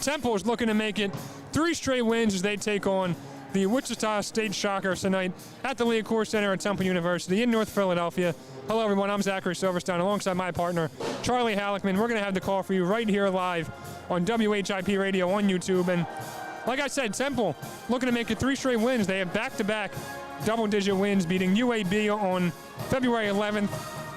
Temple is looking to make it 3 straight wins as they take on the Wichita State Shockers tonight at the Leocore Center at Temple University in North Philadelphia. Hello, everyone. I'm Zachary Silverstein alongside my partner, Charlie Halleckman. We're going to have the call for you right here live on WHIP Radio on YouTube. And like I said, Temple looking to make it 3 straight wins. They have back-to-back double-digit wins, beating UAB on February 11th,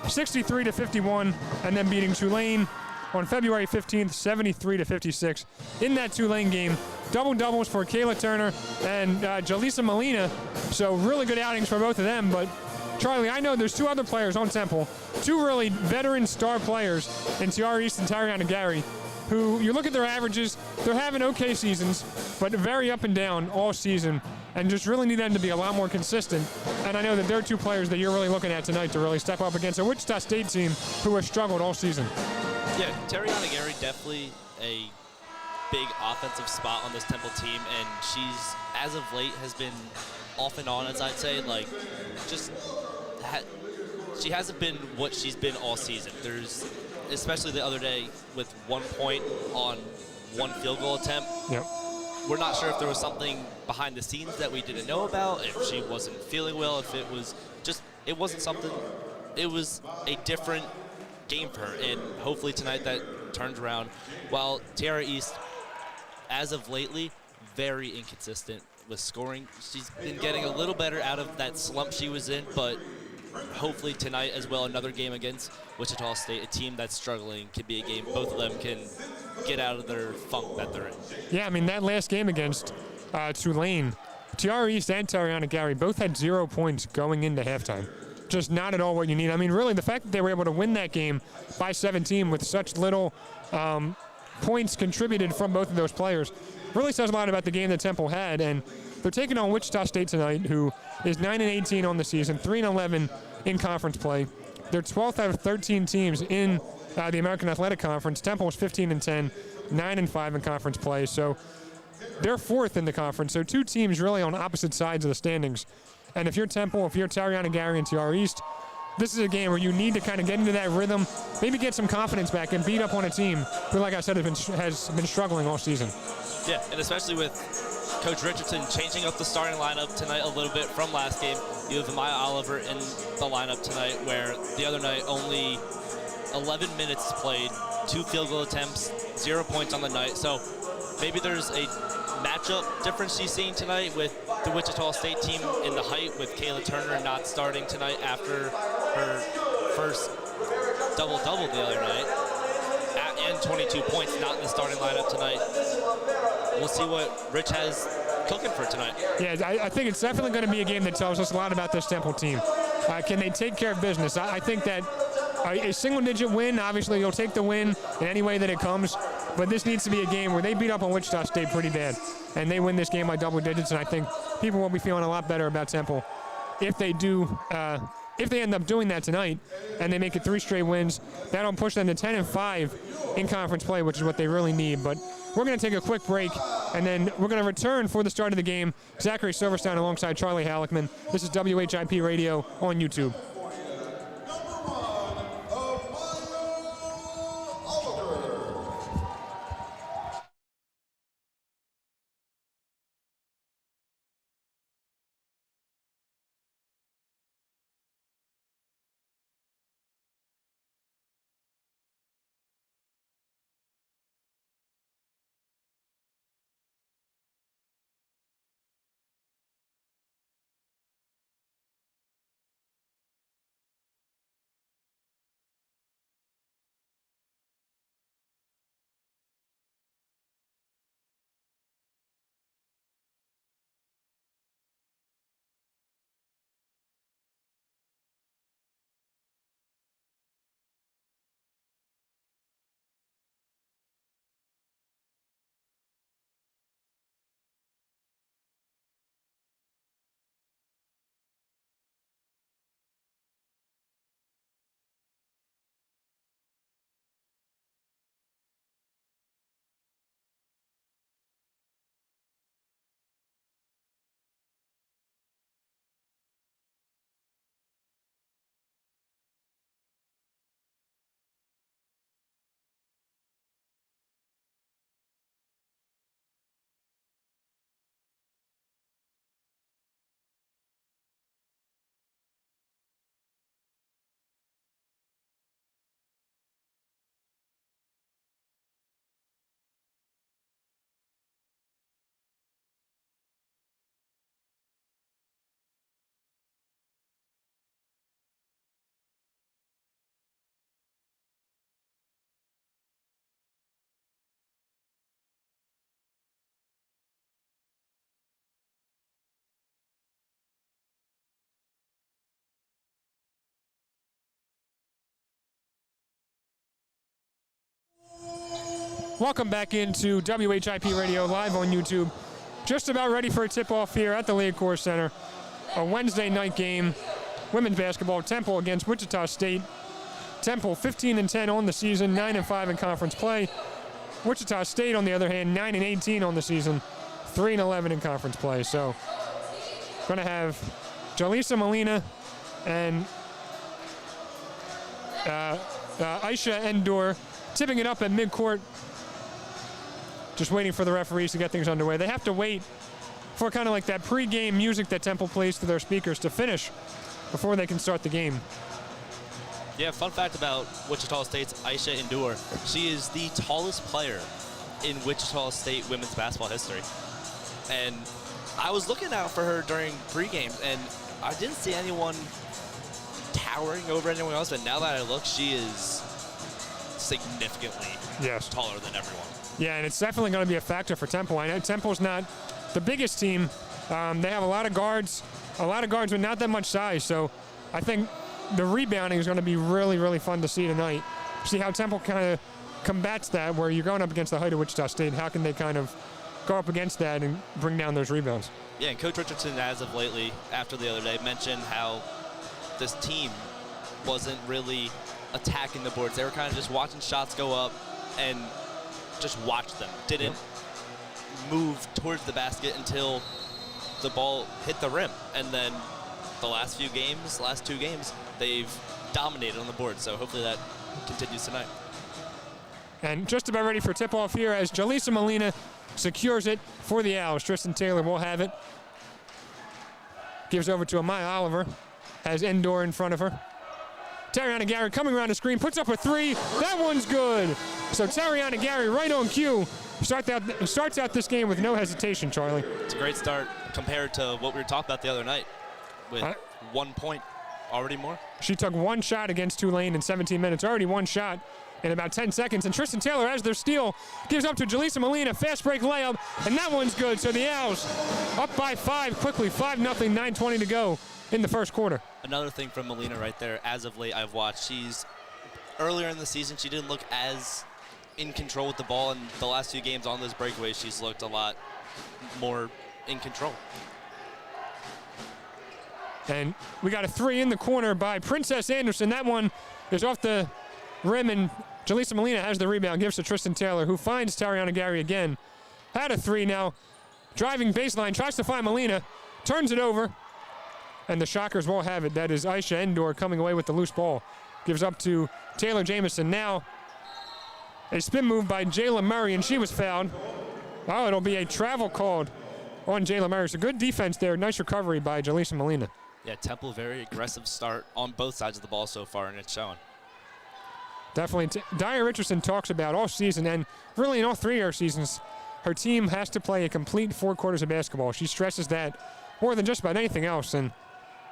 63-51, and then beating Tulane on February 15th, 73-56. In that Tulane game, double-doubles for Kayla Turner and Jaleesa Molina. So really good outings for both of them. But Charlie, I know there's 2 other players on Temple, 2 really veteran star players in Tiara East and Tariana Gary, who you look at their averages, they're having okay seasons, but very up and down all season, and just really need them to be a lot more consistent. And I know that they're 2 players that you're really looking at tonight to really step up against a Wichita State team who has struggled all season. Yeah, Tariana Gary definitely a big offensive spot on this Temple team, and she's, as of late, has been off and on, as I'd say. Like, just she hasn't been what she's been all season. There's, especially the other day, with 1 point on 1 field goal attempt. Yep. We're not sure if there was something behind the scenes that we didn't know about, if she wasn't feeling well, if it was just, it wasn't something, it was a different game for her, and hopefully tonight that turns around. While Tiara East, as of lately, very inconsistent with scoring. She's been getting a little better out of that slump she was in, but hopefully tonight as well, another game against Wichita State, a team that's struggling, could be a game both of them can get out of their funk that they're in. Yeah, I mean, that last game against Tulane, Tiara East and Tariana Gary both had 0 points going into halftime. Just not at all what you need. I mean, really, the fact that they were able to win that game by 17 with such little points contributed from both of those players really says a lot about the game that Temple had. And they're taking on Wichita State tonight, who is 9-18 on the season, 3-11 in conference play. They're 12th out of 13 teams in the American Athletic Conference. Temple is 15-10, 9-5 in conference play. So they're 4th in the conference. So 2 teams really on opposite sides of the standings. And if you're Temple, if you're Tariana Gary and Tiara East, this is a game where you need to kind of get into that rhythm, maybe get some confidence back and beat up on a team who, like I said, has been struggling all season. Yeah, and especially with Coach Richardson changing up the starting lineup tonight a little bit from last game. You have Amaya Oliver in the lineup tonight, where the other night only 11 minutes played, 2 field goal attempts, 0 points on the night. So maybe there's a matchup difference she's seeing tonight with the Wichita State team in the height, with Kayla Turner not starting tonight after her first double-double the other night, and 22 points, not in the starting lineup tonight. We'll see what Rich has cooking for tonight. Yeah, I think it's definitely going to be a game that tells us a lot about this Temple team. Can they take care of business? I think that a single-digit win, obviously you'll take the win in any way that it comes, but this needs to be a game where they beat up on Wichita State pretty bad, and they win this game by double digits, and I think people will be feeling a lot better about Temple if they do. If they end up doing that tonight and they make it 3 straight wins, that'll push them to 10-5 in conference play, which is what they really need. But we're going to take a quick break, and then we're going to return for the start of the game. Zachary Silverstein alongside Charlie Halleckman. This is WHIP Radio on YouTube. Welcome back into WHIP Radio live on YouTube. Just about ready for a tip-off here at the Leacourse Center. A Wednesday night game, women's basketball, Temple against Wichita State. Temple 15-10 on the season, 9-5 in conference play. Wichita State, on the other hand, 9-18 on the season, 3-11 in conference play. So, going to have Jalisa Molina and Aisha Endor tipping it up at midcourt. Just waiting for the referees to get things underway. They have to wait for kind of like that pre-game music that Temple plays through their speakers to finish before they can start the game. Yeah, fun fact about Wichita State's Aisha Endor. She is the tallest player in Wichita State women's basketball history. And I was looking out for her during pre-games, and I didn't see anyone towering over anyone else, but now that I look, she is significantly taller than everyone. Yeah, and it's definitely going to be a factor for Temple. I know Temple's not the biggest team. They have a lot of guards with not that much size. So I think the rebounding is going to be really, really fun to see tonight. See how Temple kind of combats that, where you're going up against the height of Wichita State. How can they kind of go up against that and bring down those rebounds? Yeah, and Coach Richardson, as of lately, after the other day, mentioned how this team wasn't really attacking the boards. They were kind of just watching shots go up and just watch them. Didn't move towards the basket until the ball hit the rim. And then the last two games, they've dominated on the board. So hopefully that continues tonight. And just about ready for tip-off here as Jalisa Molina secures it for the Owls. Tristan Taylor will have it. Gives over to Amaya Oliver. Has Endor in front of her. Tariana Gary coming around the screen, puts up a three. That one's good. So Tariana Gary right on cue. Starts out this game with no hesitation, Charlie. It's a great start compared to what we were talking about the other night with 1 point, already more. She took one shot against Tulane in 17 minutes, already one shot in about 10 seconds. And Tristan Taylor, as their steal, gives up to Jalisa Molina, fast break layup, and that one's good. So the Owls up by 5 quickly, 5-0, 9:20 to go in the first quarter. Another thing from Molina right there, as of late I've watched, earlier in the season she didn't look as in control with the ball, and the last few games on those breakaways she's looked a lot more in control. And we got a three in the corner by Princess Anderson. That one is off the rim, and Jalisa Molina has the rebound, gives to Tristan Taylor, who finds Tariana Gary again. Had a three now. Driving baseline, tries to find Molina, turns it over, and the Shockers won't have it. That is Aisha Endor coming away with the loose ball. Gives up to Taylor Jamison. Now a spin move by Jayla Murray, and she was fouled. Oh, it'll be a travel called on Jayla Murray. So good defense there. Nice recovery by Jalisa Molina. Yeah, Temple, very aggressive start on both sides of the ball so far, and it's showing. Definitely. Diane Richardson talks about all season, and really in all 3 of our seasons, her team has to play a complete 4 quarters of basketball. She stresses that more than just about anything else, and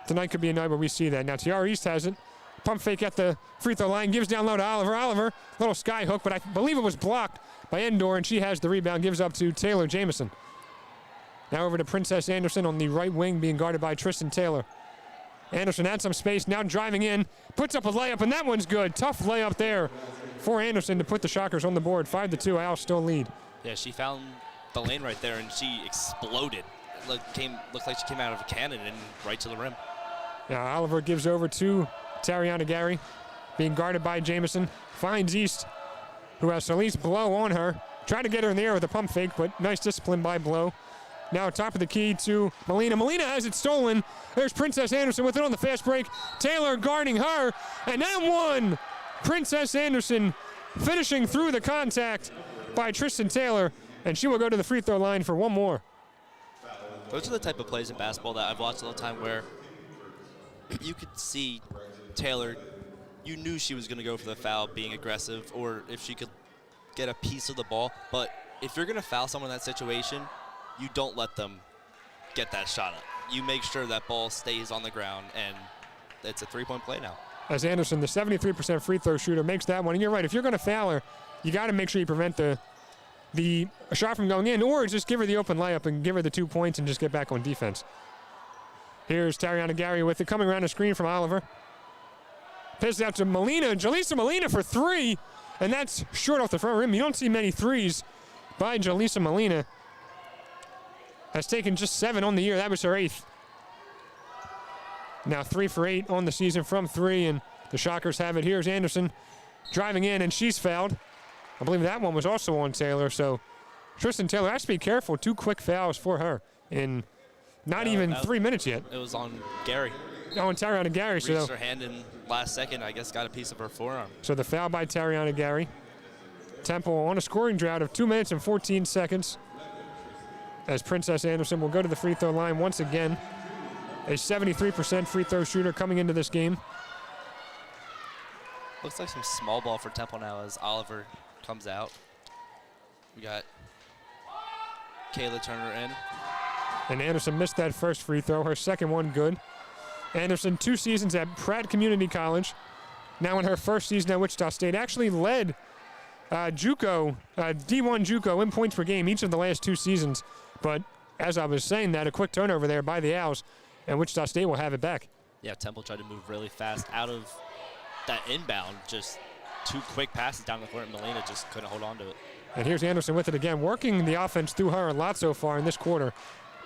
tonight could be a night where we see that. Now Tiara East has it. Pump fake at the free throw line, gives down low to Oliver. Oliver, little sky hook, but I believe it was blocked by Endor, and she has the rebound, gives up to Taylor Jamison. Now over to Princess Anderson on the right wing, being guarded by Tristan Taylor. Anderson had some space, now driving in, puts up a layup, and that one's good. Tough layup there for Anderson to put the Shockers on the board. 5-2, Owls still lead. Yeah, she found the lane right there, and she exploded. Looked like she came out of a cannon and right to the rim. Now Oliver gives over to Tariana Gary, being guarded by Jamison. Finds East, who has Celeste Blow on her. Tried to get her in the air with a pump fake, but nice discipline by Blow. Now top of the key to Molina. Molina has it stolen. There's Princess Anderson with it on the fast break. Taylor guarding her, and that one, Princess Anderson finishing through the contact by Tristan Taylor, and she will go to the free throw line for one more. Those are the type of plays in basketball that I've watched all the time where you could see Taylor, you knew she was going to go for the foul, being aggressive, or if she could get a piece of the ball. But if you're going to foul someone in that situation, you don't let them get that shot up. You make sure that ball stays on the ground, and it's a three-point play now. As Anderson, the 73% free throw shooter, makes that one. And you're right, if you're going to foul her, you got to make sure you prevent the shot from going in, or just give her the open layup and give her the 2 points and just get back on defense. Here's Tariana Gary with it, coming around the screen from Oliver. Passes out to Molina, Jalisa Molina for three. and that's short off the front rim. You don't see many threes by Jaleesa Molina. Has taken just 7 on the year. That was her 8th. Now 3 for 8 on the season from 3, and the Shockers have it. Here's Anderson driving in, and she's fouled. I believe that one was also on Taylor, so Tristan Taylor has to be careful. 2 quick fouls for her in not even 3 minutes yet. It was on Gary. Oh, and Tariana Gary. Reached her hand in last second, I guess got a piece of her forearm. So the foul by Tariana Gary. Temple on a scoring drought of 2 minutes and 14 seconds. As Princess Anderson will go to the free throw line once again. A 73% free throw shooter coming into this game. Looks like some small ball for Temple now as Oliver comes out. We got Kayla Turner in. And Anderson missed that first free throw. Her second one good. Anderson, 2 seasons at Pratt Community College. Now in her first season at Wichita State. Actually led JUCO, D1 JUCO in points per game each of the last 2 seasons. But as I was saying that, a quick turnover there by the Owls, and Wichita State will have it back. Yeah, Temple tried to move really fast out of that inbound. Just 2 quick passes down the court, and Molina just couldn't hold on to it. And here's Anderson with it again, working the offense through her a lot so far in this quarter.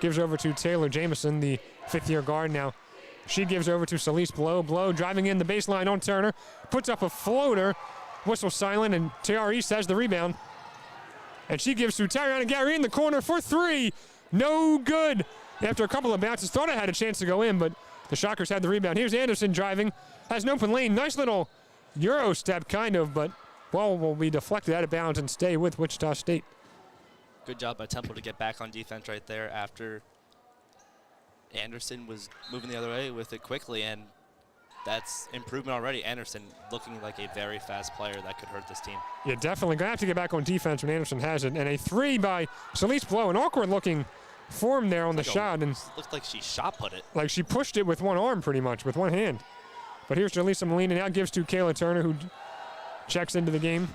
Gives over to Taylor Jamison, the 5th-year guard now. She gives over to Celeste Blow. Blow driving in the baseline on Turner. Puts up a floater. Whistle silent, and T.R. East has the rebound. And she gives to Tariana Gary in the corner for 3. No good. After a couple of bounces, thought I had a chance to go in, but the Shockers had the rebound. Here's Anderson driving. Has an open lane. Nice little Euro step, kind of, but ball will be deflected out of bounds and stay with Wichita State. Good job by Temple to get back on defense right there after Anderson was moving the other way with it quickly, and that's improvement already. Anderson looking like a very fast player that could hurt this team. Yeah, definitely going to have to get back on defense when Anderson has it. And a 3 by Celeste Blow, an awkward-looking form there on the shot. And looked like she shot put it. Like she pushed it with one arm pretty much, with one hand. But here's Jaleesa Molina now, gives to Kayla Turner, who checks into the game.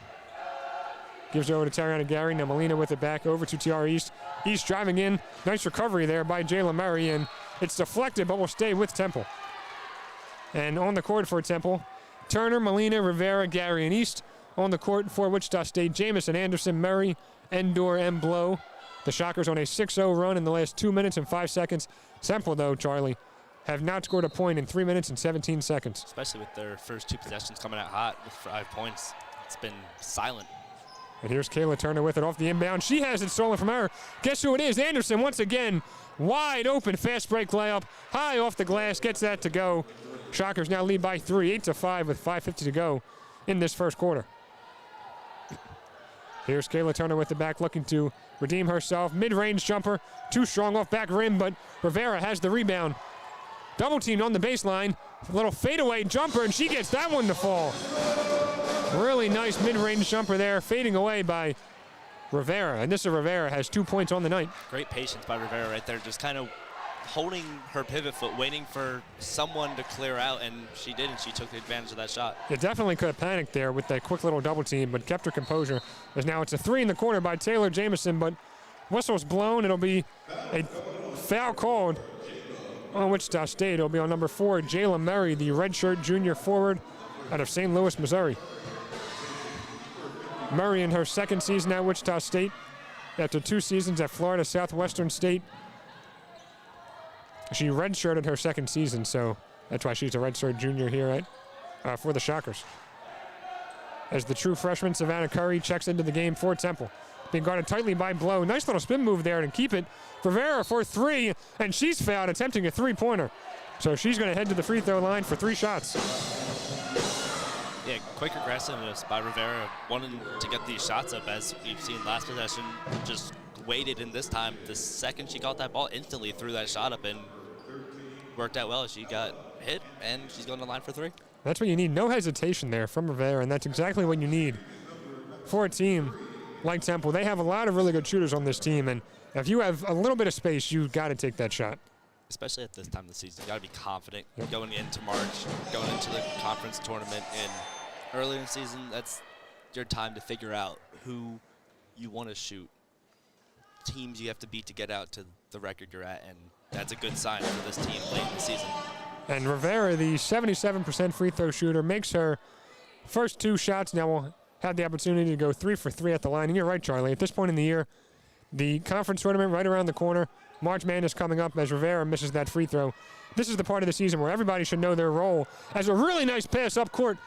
Gives over to Tariana Gary. Now Molina with it back over to TR East. East driving in. Nice recovery there by Jayla Murray, and it's deflected, but will stay with Temple. And on the court for Temple, Turner, Molina, Rivera, Gary, and East. On the court for Wichita State, Jamison, Anderson, Murray, Endor, and Blow. The Shockers on a 6-0 run in the last 2 minutes and 5 seconds. Temple, though, Charlie, have not scored a point in 3 minutes and 17 seconds. Especially with their first 2 possessions coming out hot with 5 points. It's been silent. And here's Kayla Turner with it off the inbound. She has it stolen from her. Guess who it is? Anderson once again. Wide open, fast break layup. High off the glass, gets that to go. Shockers now lead by 3, 8-5 with 5:50 to go in this first quarter. Here's Kayla Turner with the back, looking to redeem herself. Mid-range jumper, too strong off back rim, but Rivera has the rebound. Double teamed on the baseline. A little fadeaway jumper, and she gets that one to fall. Really nice mid-range jumper there, fading away by Rivera. And this Rivera has 2 points on the night. Great patience by Rivera right there, just kind of holding her pivot foot, waiting for someone to clear out, and she did, and she took advantage of that shot. It definitely could have panicked there with that quick little double team, but kept her composure. As now it's a 3 in the corner by Taylor Jamison, but whistle's blown. It'll be a foul called on Wichita State. It'll be on number 4, Jayla Murray, the redshirt junior forward out of St. Louis, Missouri. Murray in her second season at Wichita State after 2 seasons at Florida Southwestern State. She redshirted her second season, so that's why she's a redshirt junior here for the Shockers. As the true freshman, Savannah Curry, checks into the game for Temple. Being guarded tightly by Blow. Nice little spin move there to keep it. Rivera for 3, and she's fouled attempting a 3-pointer. So she's going to head to the free throw line for 3 shots. Yeah, quick aggressiveness by Rivera, wanting to get these shots up, as we've seen last possession, just waited, and this time, the second she got that ball, instantly threw that shot up and worked out well. She got hit, and she's going to the line for 3. That's what you need. No hesitation there from Rivera, and that's exactly what you need for a team like Temple. They have a lot of really good shooters on this team, and if you have a little bit of space, you've got to take that shot. Especially at this time of the season, you got to be confident going into March, going into the conference tournament, and earlier in the season, that's your time to figure out who you want to shoot, teams you have to beat to get out to the record you're at, and that's a good sign for this team late in the season. And Rivera, the 77% free throw shooter, makes her first 2 shots. Now will had the opportunity to go 3 for 3 at the line. And you're right, Charlie. At this point in the year, the conference tournament right around the corner. March Madness coming up as Rivera misses that free throw. This is the part of the season where everybody should know their role. As a really nice pass up court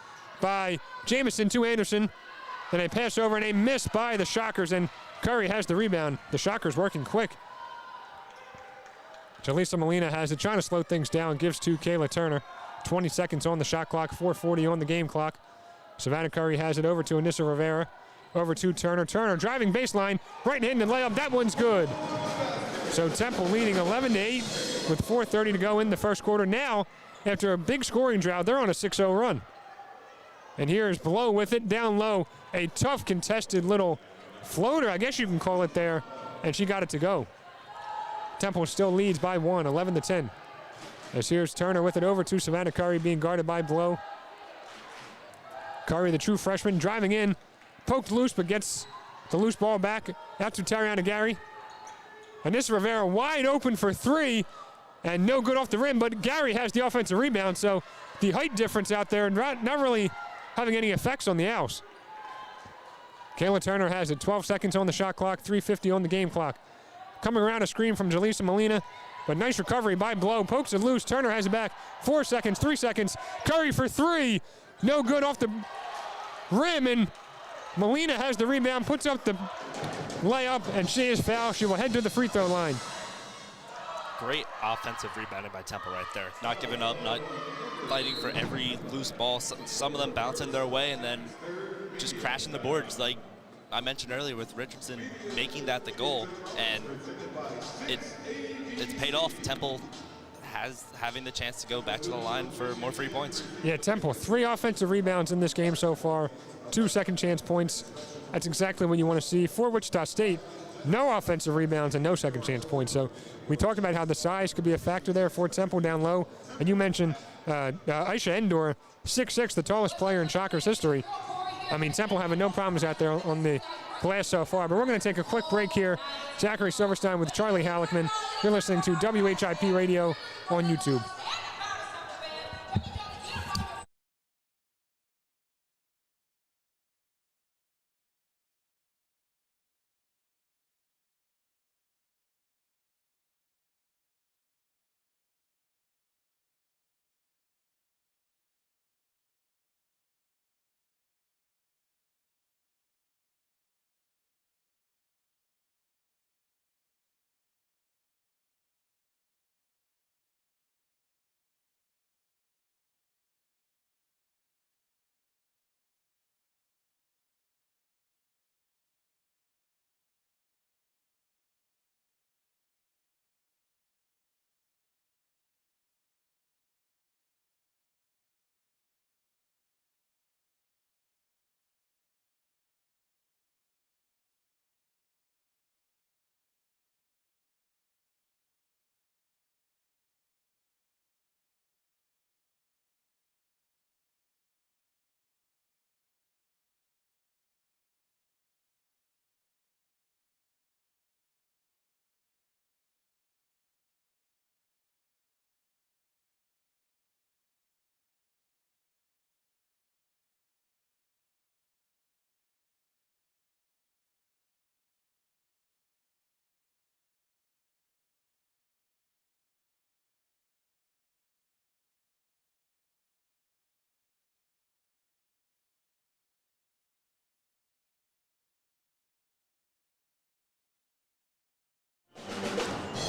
by Jamison to Anderson. Then a pass over and a miss by the Shockers, and Curry has the rebound. The Shockers working quick. Jaleesa Molina has it, trying to slow things down, gives to Kayla Turner. 20 seconds on the shot clock, 4:40 on the game clock. Savannah Curry has it over to Anissa Rivera. Over to Turner. Turner driving baseline, right-handed layup. That one's good. So Temple leading 11-8 with 4:30 to go in the first quarter. Now, after a big scoring drought, they're on a 6-0 run. And here's Blow with it, down low. A tough contested little floater, I guess you can call it there, and she got it to go. Temple still leads by 1, 11-10. As here's Turner with it over to Savannah Curry, being guarded by Blow. Curry, the true freshman, driving in, poked loose, but gets the loose ball back out to Tariana Gary. Anissa Rivera wide open for 3, and no good off the rim, but Gary has the offensive rebound, so the height difference out there not really having any effects on the Owls. Kayla Turner has it, 12 seconds on the shot clock, 3:50 on the game clock. Coming around a screen from Jaleesa Molina, but nice recovery by Blow, pokes it loose, Turner has it back, 4 seconds, 3 seconds, Curry for 3, no good off the rim, and Molina has the rebound, puts up the layup, and she is fouled. She will head to the free throw line. Great offensive rebounding by Temple right there. Not giving up, not fighting for every loose ball. Some of them bouncing their way and then just crashing the boards like I mentioned earlier with Richardson making that the goal. And it's paid off. Temple having the chance to go back to the line for more free points. Yeah, Temple, 3 offensive rebounds in this game so far, 2 second chance points. That's exactly what you want to see. For Wichita State, no offensive rebounds and no second chance points. So we talked about how the size could be a factor there for Temple down low. And you mentioned Aisha Endor, 6'6", the tallest player in Shockers history. I mean, Temple having no problems out there on the glass so far. But we're going to take a quick break here. Zachary Silverstein with Charlie Halleckman. You're listening to WHIP Radio on YouTube.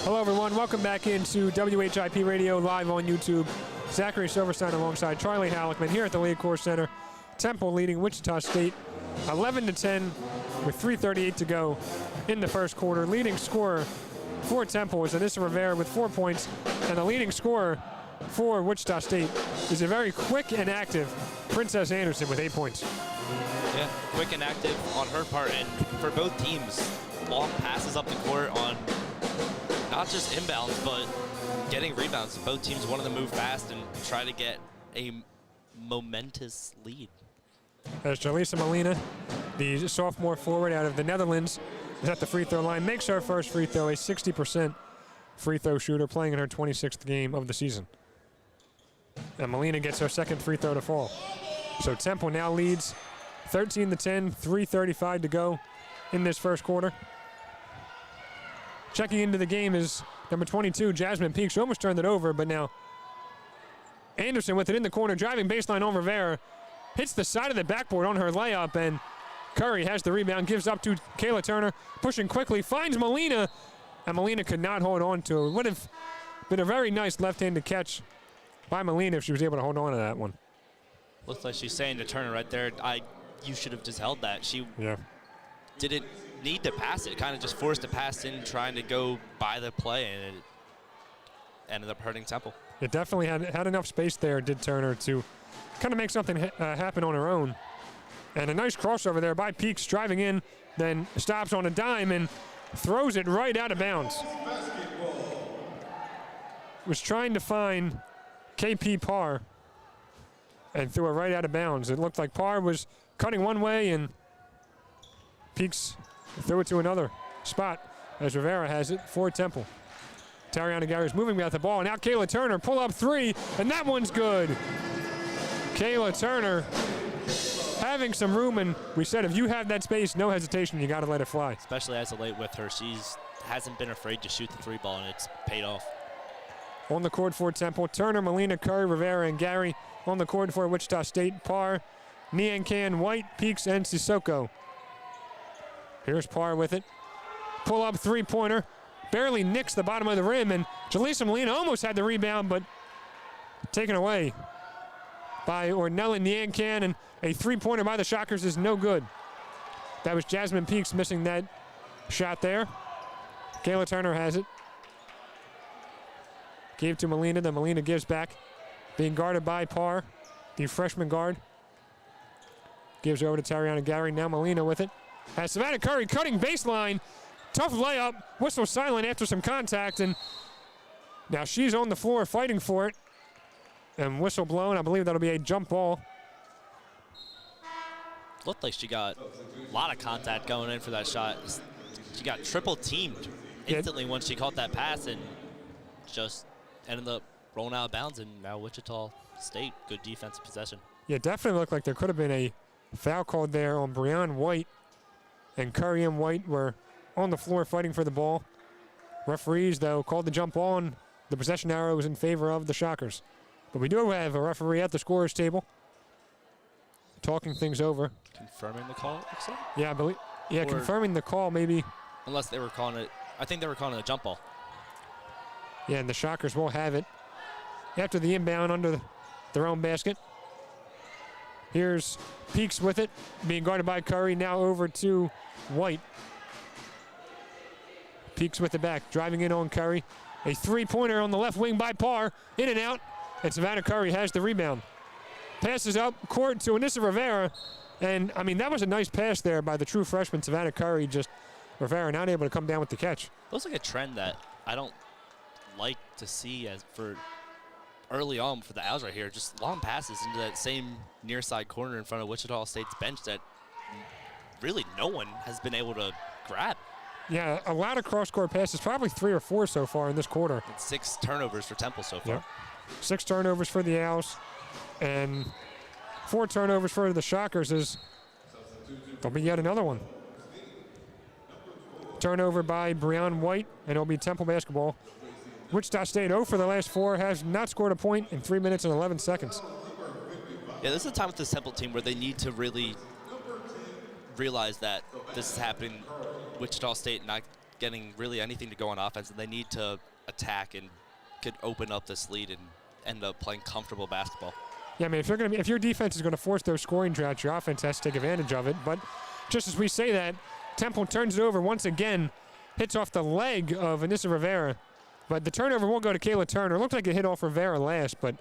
Hello, everyone. Welcome back into WHIP Radio live on YouTube. Zachary Silverstein alongside Charlie Halleckman here at the League Course Center. Temple leading Wichita State 11-10 with 3:38 to go in the first quarter. Leading scorer for Temple is Anissa Rivera with 4 points, and the leading scorer for Wichita State is a very quick and active Princess Anderson with 8 points. Yeah, quick and active on her part, and for both teams, long passes up the court on not just inbounds, but getting rebounds. Both teams wanted to move fast and try to get a momentous lead. As Jaleesa Molina, the sophomore forward out of the Netherlands, is at the free throw line, makes her first free throw, a 60% free throw shooter, playing in her 26th game of the season. And Molina gets her second free throw to fall. So Temple now leads 13-10, 3:35 to go in this first quarter. Checking into the game is number 22, Jasmine Peak. She almost turned it over, but now Anderson with it in the corner, driving baseline on Rivera. Hits the side of the backboard on her layup, and Curry has the rebound, gives up to Kayla Turner, pushing quickly, finds Molina, and Molina could not hold on to it. Would have been a very nice left-handed catch by Molina if she was able to hold on to that one. Looks like she's saying to Turner right there, you should have just held that. She didn't need to pass it, kind of just forced to pass in, trying to go by the play, and it ended up hurting Temple. It definitely had enough space there, did Turner, to kind of make something happen on her own. And a nice crossover there by Peaks, driving in, then stops on a dime and throws it right out of bounds. Was trying to find KP Parr and threw it right out of bounds. It looked like Parr was cutting one way and Peaks threw it to another spot as Rivera has it for Temple. Tariana Gary's moving without the ball. Now Kayla Turner, pull up three, and that one's good. Kayla Turner having some room, and we said if you have that space, no hesitation, you got to let it fly. Especially as of late with her, hasn't been afraid to shoot the three ball, and it's paid off. On the court for Temple, Turner, Molina, Curry, Rivera, and Gary. On the court for Wichita State, Parr, Niancan, White, Peaks, and Sissoko. Here's Parr with it. Pull up three-pointer. Barely nicks the bottom of the rim, and Jaleesa Molina almost had the rebound, but taken away by Ornella Niancan, and a three-pointer by the Shockers is no good. That was Jasmine Peaks missing that shot there. Kayla Turner has it. Gave to Molina, then Molina gives back. Being guarded by Parr, the freshman guard. Gives over to Tariana Gary, now Molina with it. Has Savannah Curry cutting baseline. Tough layup, whistle silent after some contact, and now she's on the floor fighting for it. And whistle blown, I believe that'll be a jump ball. Looked like she got a lot of contact going in for that shot. She got triple teamed instantly once she caught that pass and just ended up rolling out of bounds, and now Wichita State, good defensive possession. Yeah, definitely looked like there could have been a foul called there on Breon White, and Curry and White were on the floor fighting for the ball. Referees, though, called the jump ball, and the possession arrow was in favor of the Shockers. But we do have a referee at the scorer's table talking things over. Confirming the call, it looks like? Yeah, I believe. Yeah, confirming the call, maybe. Unless they were calling it, I think they were calling it a jump ball. Yeah, and the Shockers will have it after the inbound under their own basket. Here's Peaks with it, being guarded by Curry, now over to White. Peaks with the back, driving in on Curry. A three-pointer on the left wing by Parr, in and out, and Savannah Curry has the rebound. Passes up court to Anissa Rivera, and, I mean, that was a nice pass there by the true freshman Savannah Curry, just Rivera not able to come down with the catch. Looks like a trend that I don't like to see as for early on for the Owls right here, just long passes into that same near side corner in front of Wichita State's bench that really no one has been able to grab. Yeah, a lot of cross-court passes, probably 3 or 4 so far in this quarter. And 6 turnovers for Temple so far. Yep. 6 turnovers for the Owls, and 4 turnovers for the Shockers as there'll be yet another one. Turnover by Breon White, and it'll be Temple basketball. Wichita State 0 for the last 4, has not scored a point in 3 minutes and 11 seconds. Yeah, this is a time with this Temple team where they need to really realize that this is happening. Wichita State not getting really anything to go on offense, and they need to attack and could open up this lead and end up playing comfortable basketball. Yeah, I mean, if your defense is going to force those scoring droughts, your offense has to take advantage of it. But just as we say that, Temple turns it over once again, hits off the leg of Anissa Rivera. But the turnover will go to Kayla Turner. It looked like it hit off Rivera last, but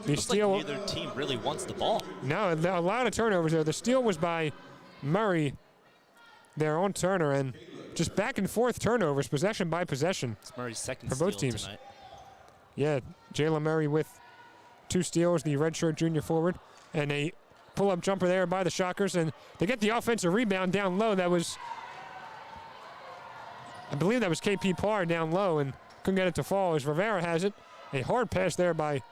the steal. Like neither team really wants the ball. No, a lot of turnovers there. The steal was by Murray there on Turner, and just back and forth turnovers, possession by possession. It's Murray's second for both teams tonight. Yeah, Jayla Murray with 2 steals, the redshirt junior forward, and a pull-up jumper there by the Shockers, and they get the offensive rebound down low. That was, I believe that was KP Parr down low, and couldn't get it to fall as Rivera has it. A hard pass there by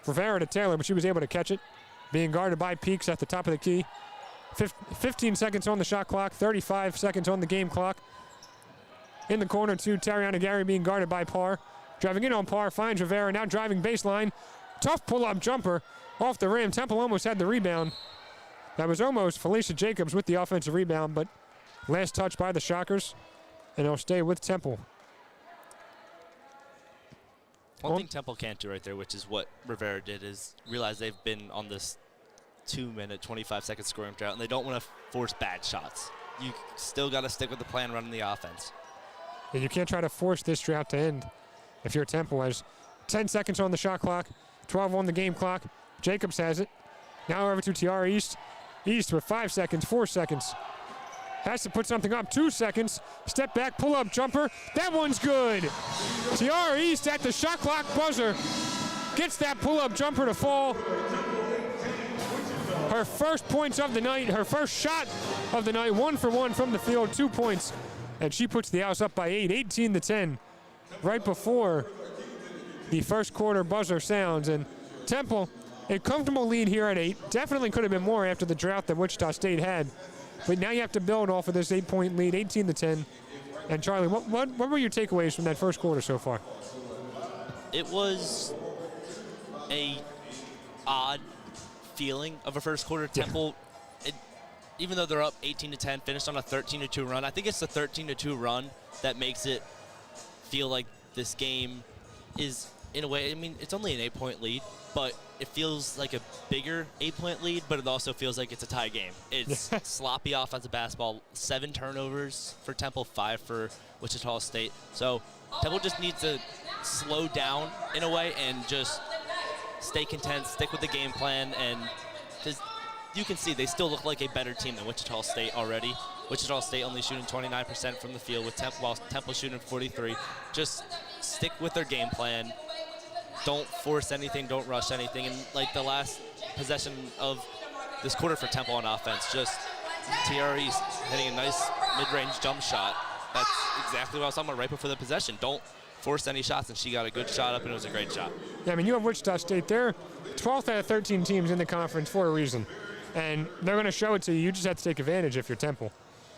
Rivera to Taylor, but she was able to catch it. being guarded by Peaks at the top of the key. 15 seconds on the shot clock, 35 seconds on the game clock. In the corner to Tariana Gary being guarded by Parr. Driving in on Parr, finds Rivera, now driving baseline. Tough pull-up jumper off the rim. Temple almost had the rebound. That was almost Felicia Jacobs with the offensive rebound, but last touch by the Shockers, and it'll stay with Temple. One thing Temple can't do right there, which is what Rivera did, is realize they've been on this 2-minute, 25-second scoring drought, and they don't want to force bad shots. You still got to stick with the plan running the offense. And you can't try to force this drought to end if you're Temple. As 10 seconds on the shot clock, 12 on the game clock. Jacobs has it. Now over to Tiara East. East with 5 seconds, 4 seconds. Has to put something up, 2 seconds. Step back, pull-up jumper. That one's good. Tiara East at the shot clock buzzer. Gets that pull-up jumper to fall. Her first points of the night, her first shot of the night, 1 for 1 from the field, 2 points. And she puts the Owls up by 8, 18-10, right before the first quarter buzzer sounds. And Temple, a comfortable lead here at 8. Definitely could have been more after the drought that Wichita State had. But now you have to build off of this 8-point lead, 18-10. And Charlie, what were your takeaways from that first quarter so far? It was a odd feeling of a first quarter. Temple, even though they're up 18-10, finished on a 13-2 run. I think it's the 13-2 run that makes it feel like this game is, in a way, I mean, it's only an 8-point lead, but it feels like a bigger 8-point lead, but it also feels like it's a tie game. It's sloppy offensive basketball, 7 turnovers for Temple, 5 for Wichita State. So Temple just needs to slow down in a way and just stay content, stick with the game plan, and just, you can see they still look like a better team than Wichita State already. Wichita State only shooting 29% from the field, with while Temple shooting 43%. Just stick with their game plan. Don't force anything, don't rush anything. And like the last possession of this quarter for Temple on offense, just Tiara East hitting a nice mid-range jump shot. That's exactly what I was talking about right before the possession. Don't force any shots, and she got a good shot up, and it was a great shot. Yeah, I mean, you have Wichita State. They're 12th out of 13 teams in the conference for a reason. And they're going to show it to you. You just have to take advantage if you're Temple.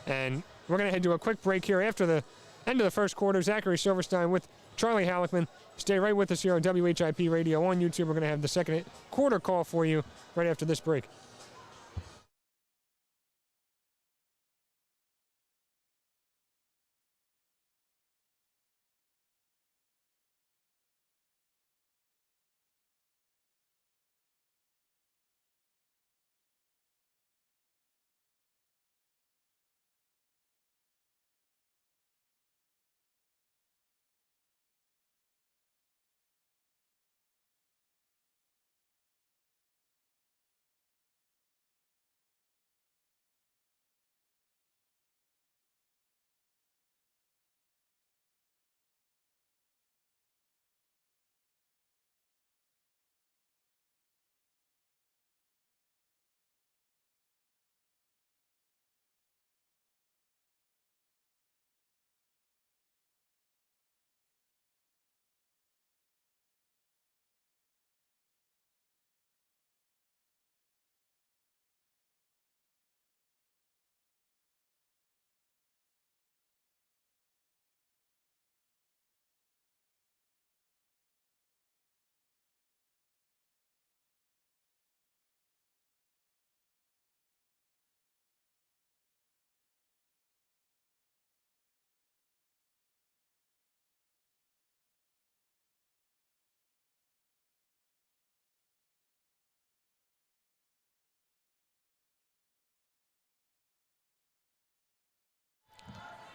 And we're going to head to a quick break here after the end of the first quarter. Zachary Silverstein with Charlie Halleckman. Stay right with us here on WHIP Radio on YouTube. We're going to have the second quarter call for you right after this break.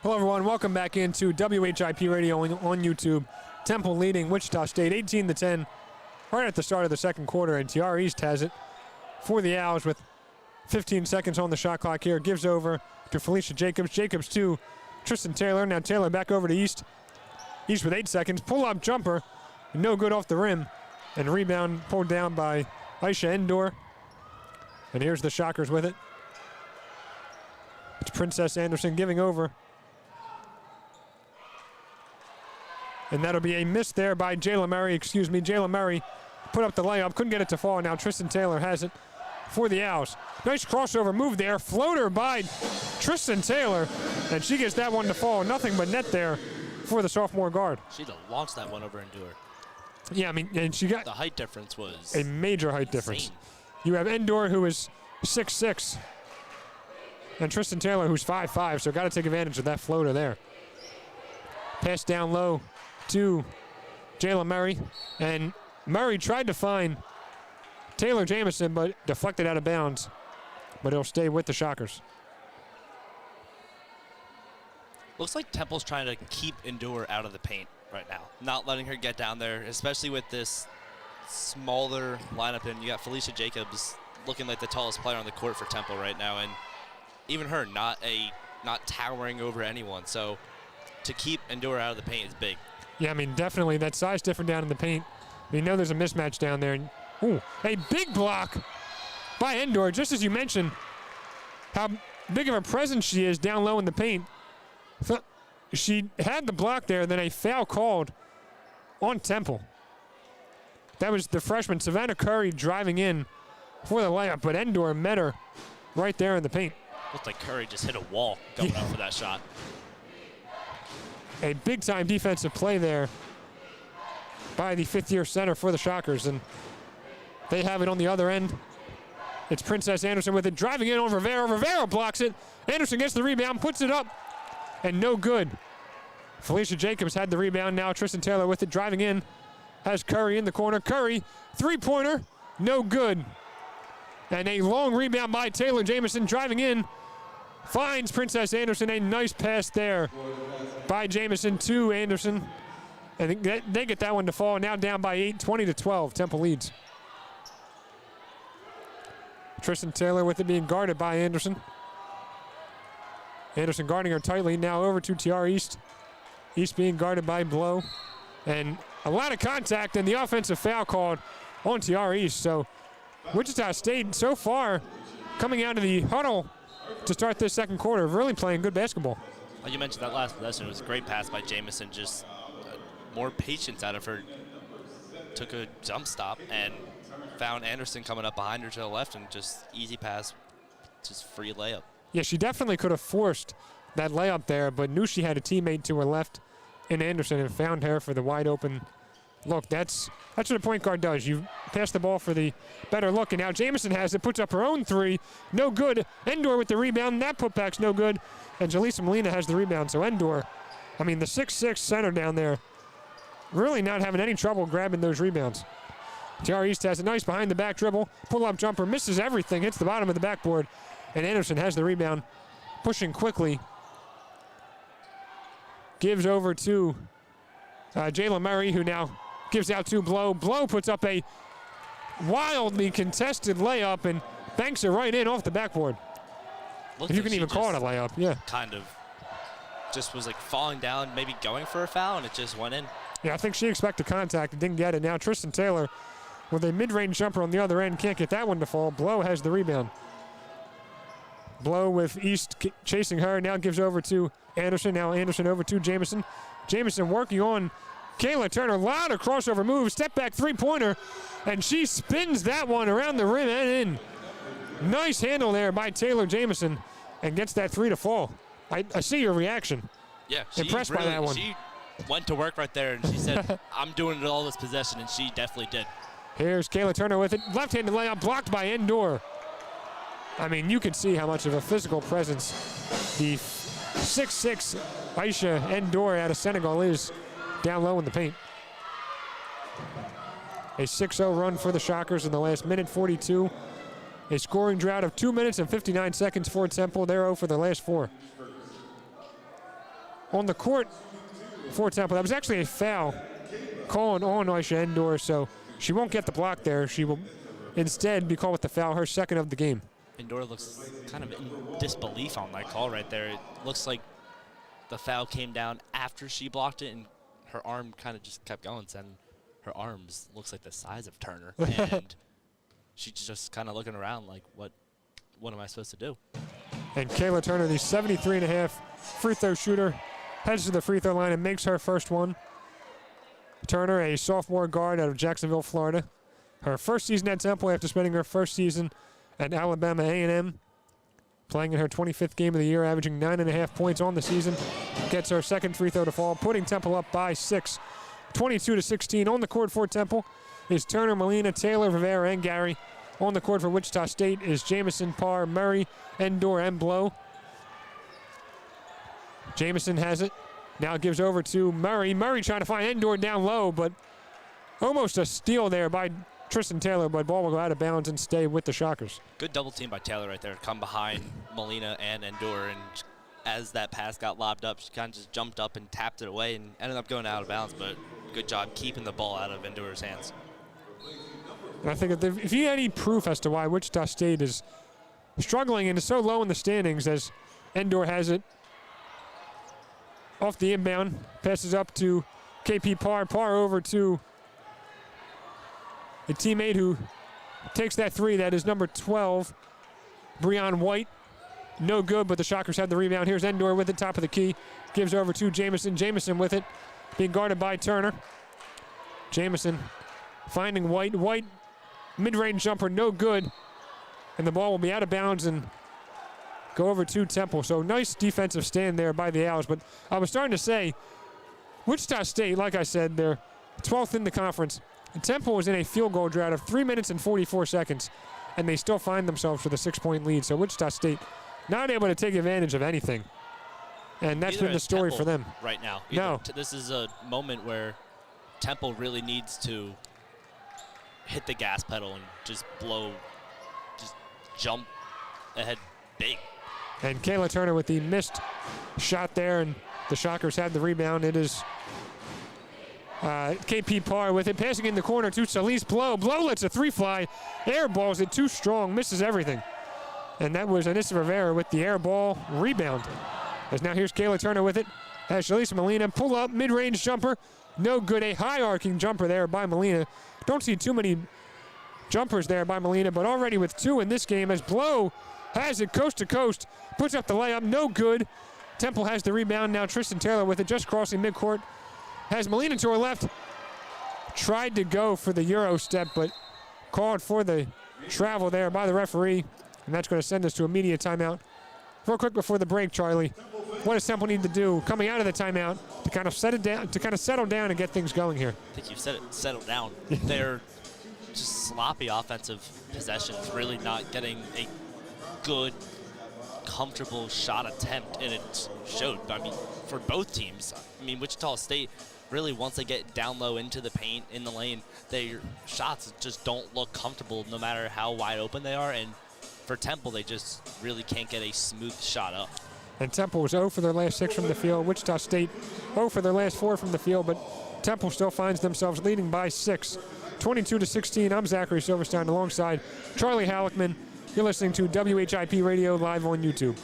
Hello, everyone. Welcome back into WHIP Radio on YouTube. Temple leading Wichita State 18-10 right at the start of the second quarter, and Tiara East has it for the Owls with 15 seconds on the shot clock here. Gives over to Felicia Jacobs. Jacobs to Tristan Taylor. Now Taylor back over to East. East with 8 seconds. Pull-up jumper. No good off the rim. And rebound pulled down by Aisha Endor. And here's the Shockers with it. It's Princess Anderson giving over. And that'll be a miss there by Jayla Murray. Jayla Murray put up the layup. Couldn't get it to fall. Now Tristan Taylor has it. for the Owls. Nice crossover move there. Floater by Tristan Taylor, and she gets that one to fall. Nothing but net there for the sophomore guard. She'd have launched that one over Endure. Yeah, I mean, and she got the height difference was a major height difference. You have Endure, who is 6'6", and Tristan Taylor, who's 5'5", so got to take advantage of that floater there. Pass down low to Jayla Murray, and Murray tried to find Taylor Jamison, but deflected out of bounds, but it'll stay with the Shockers. Looks like Temple's trying to keep Endure out of the paint right now, not letting her get down there, especially with this smaller lineup. And you got Felicia Jacobs looking like the tallest player on the court for Temple right now, and even her not towering over anyone. So to keep Endure out of the paint is big. Yeah, I mean, definitely that size different down in the paint. We know there's a mismatch down there. And, ooh, a big block by Endure, just as you mentioned how big of a presence she is down low in the paint. So she had the block there, then a foul called on Temple. That was the freshman Savannah Curry driving in for the layup, but Endure met her right there in the paint. Looked like Curry just hit a wall going up for that shot. A big-time defensive play there by the fifth-year center for the Shockers, and they have it on the other end. It's Princess Anderson with it, driving in on Rivera. Rivera blocks it. Anderson gets the rebound, puts it up, and no good. Felicia Jacobs had the rebound. Now Tristan Taylor with it, driving in. Has Curry in the corner. Curry, three-pointer, no good. And a long rebound by Taylor Jamison, driving in. Finds Princess Anderson. A nice pass there by Jamison to Anderson. And they get that one to fall. Now down by 8, 20-12. Temple leads. Tristan Taylor with it being guarded by Anderson. Anderson guarding her tightly. Now over to TR East. East being guarded by Blow. And a lot of contact and the offensive foul called on TR East. So Wichita State so far coming out of the huddle to start this second quarter, really playing good basketball. Like you mentioned, that last possession, it was a great pass by Jamison. Just more patience out of her. Took a jump stop and found Anderson coming up behind her to the left, and just easy pass, just free layup. Yeah, she definitely could have forced that layup there, but knew she had a teammate to her left in Anderson and found her for the wide open look. That's what a point guard does. You pass the ball for the better look, and now Jamison has it, puts up her own three. No good. Endure with the rebound. That putback's no good. And Jaleesa Molina has the rebound. So Endure, I mean, the 6'6" center down there, really not having any trouble grabbing those rebounds. TR East has a nice behind-the-back dribble. Pull-up jumper, misses everything, hits the bottom of the backboard. And Anderson has the rebound, pushing quickly. Gives over to Jayla Murray, who now gives out to Blow. Blow puts up a wildly contested layup and banks it right in off the backboard. If you can even call it a layup, yeah. Kind of just was like falling down, maybe going for a foul, and it just went in. Yeah, I think she expected contact and didn't get it. Now Tristan Taylor with a mid-range jumper on the other end, can't get that one to fall. Blow has the rebound. Blow with East chasing her, now gives over to Anderson. Now Anderson over to Jamison. Jamison working on Kayla Turner. A lot of crossover moves. Step back three-pointer. And she spins that one around the rim and in. Nice handle there by Taylor Jamison and gets that three to fall. I see your reaction. Yeah. Impressed by that one. She went to work right there and she said, I'm doing it all this possession, and she definitely did. Here's Kayla Turner with it. Left-handed layup blocked by Endure. I mean, you can see how much of a physical presence the 6'6" Aisha Endure out of Senegal is down low in the paint. A 6-0 run for the Shockers in the last minute 42. A scoring drought of 2 minutes and 59 seconds for Temple. They're 0 for the last 4. On the court for Temple, that was actually a foul called on Aisha Endure, so she won't get the block there. She will instead be called with the foul, her second of the game. Endure looks kind of in disbelief on that call right there. It looks like the foul came down after she blocked it, and her arm kind of just kept going. And her arms looks like the size of Turner, and she's just kind of looking around like, what am I supposed to do? And Kayla Turner, the 73.5 free throw shooter, heads to the free throw line and makes her first one. Turner, a sophomore guard out of Jacksonville, Florida. Her first season at Temple after spending her first season at Alabama A&M, playing in her 25th game of the year, averaging 9.5 points on the season. Gets her second free throw to fall, putting Temple up by 6. 22-16 on the court for Temple is Turner, Molina, Taylor, Rivera, and Gary. On the court for Wichita State is Jamison, Parr, Murray, Endor, and Blow. Jamison has it. Now gives over to Murray. Murray trying to find Endor down low, but almost a steal there by Tristan Taylor, but ball will go out of bounds and stay with the Shockers. Good double team by Taylor right there. Come behind Molina and Endor, and as that pass got lobbed up, she kind of just jumped up and tapped it away and ended up going out of bounds, but good job keeping the ball out of Endor's hands. And I think if you had any proof as to why Wichita State is struggling and is so low in the standings, as Endor has it off the inbound, passes up to KP Parr, Parr over to a teammate who takes that three. That is number 12, Breon White. No good, but the Shockers have the rebound. Here's Endor with it, top of the key. Gives over to Jamison. Jamison with it, being guarded by Turner. Jamison finding White. White, mid-range jumper, no good. And the ball will be out of bounds and go over to Temple. So nice defensive stand there by the Owls. But I was starting to say, Wichita State, like I said, they're 12th in the conference. And Temple was in a field goal drought of 3 minutes and 44 seconds, and they still find themselves with a 6-point lead. So Wichita State not able to take advantage of anything. And that's been the story for them. Right now. No. This is a moment where Temple really needs to hit the gas pedal and just jump ahead big. And Kayla Turner with the missed shot there, and the Shockers have the rebound. It is KP Parr with it, passing in the corner to Solis. Blow lets a three fly, air balls it too strong, misses everything. And that was Anissa Rivera with the air ball rebound. As now here's Kayla Turner with it. Has Shalisa Molina pull up, mid-range jumper, no good. A high arcing jumper there by Molina. Don't see too many jumpers there by Molina, but already with 2 in this game as Blow has it coast to coast, puts up the layup, no good. Temple has the rebound now. Tristan Taylor with it, just crossing midcourt. Has Molina to her left. Tried to go for the Euro step, but called for the travel there by the referee. And that's going to send us to a media timeout. Real quick before the break, Charlie, what does Temple need to do coming out of the timeout to kind of settle down and get things going here? I think you've said it, settle down. They're just sloppy offensive possessions, really not getting a good, comfortable shot attempt, and it showed. I mean, for both teams. I mean, Wichita State really, once they get down low into the paint in the lane, their shots just don't look comfortable no matter how wide open they are. And for Temple, they just really can't get a smooth shot up. And Temple was 0 for their last 6 from the field. Wichita State 0 for their last 4 from the field, but Temple still finds themselves leading by 6. 22-16. I'm Zachary Silverstein alongside Charlie Halleckman. You're listening to WHIP Radio live on YouTube.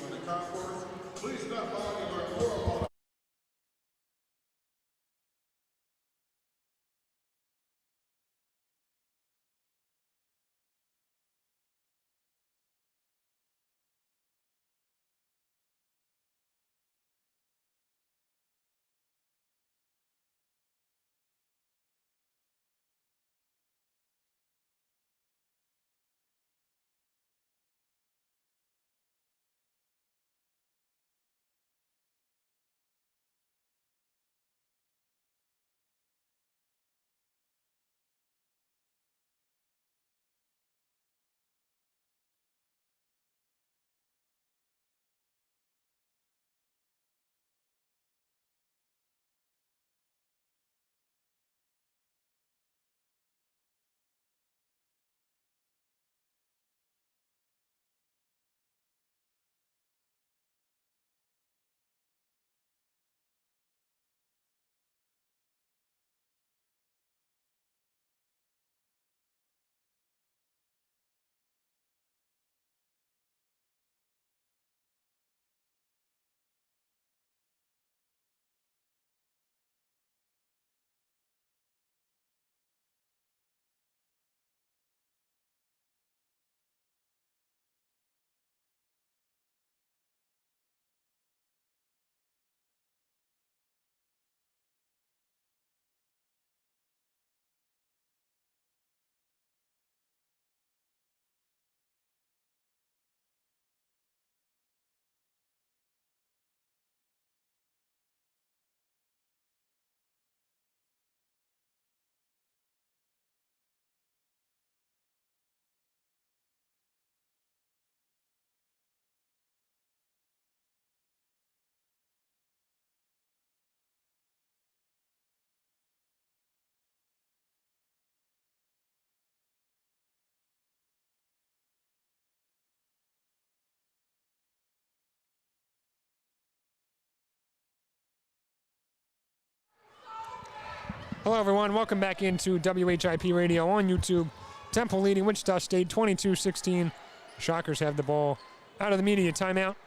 Hello, everyone. Welcome back into WHIP Radio on YouTube. Temple leading Wichita State 22-16. Shockers have the ball out of the media timeout.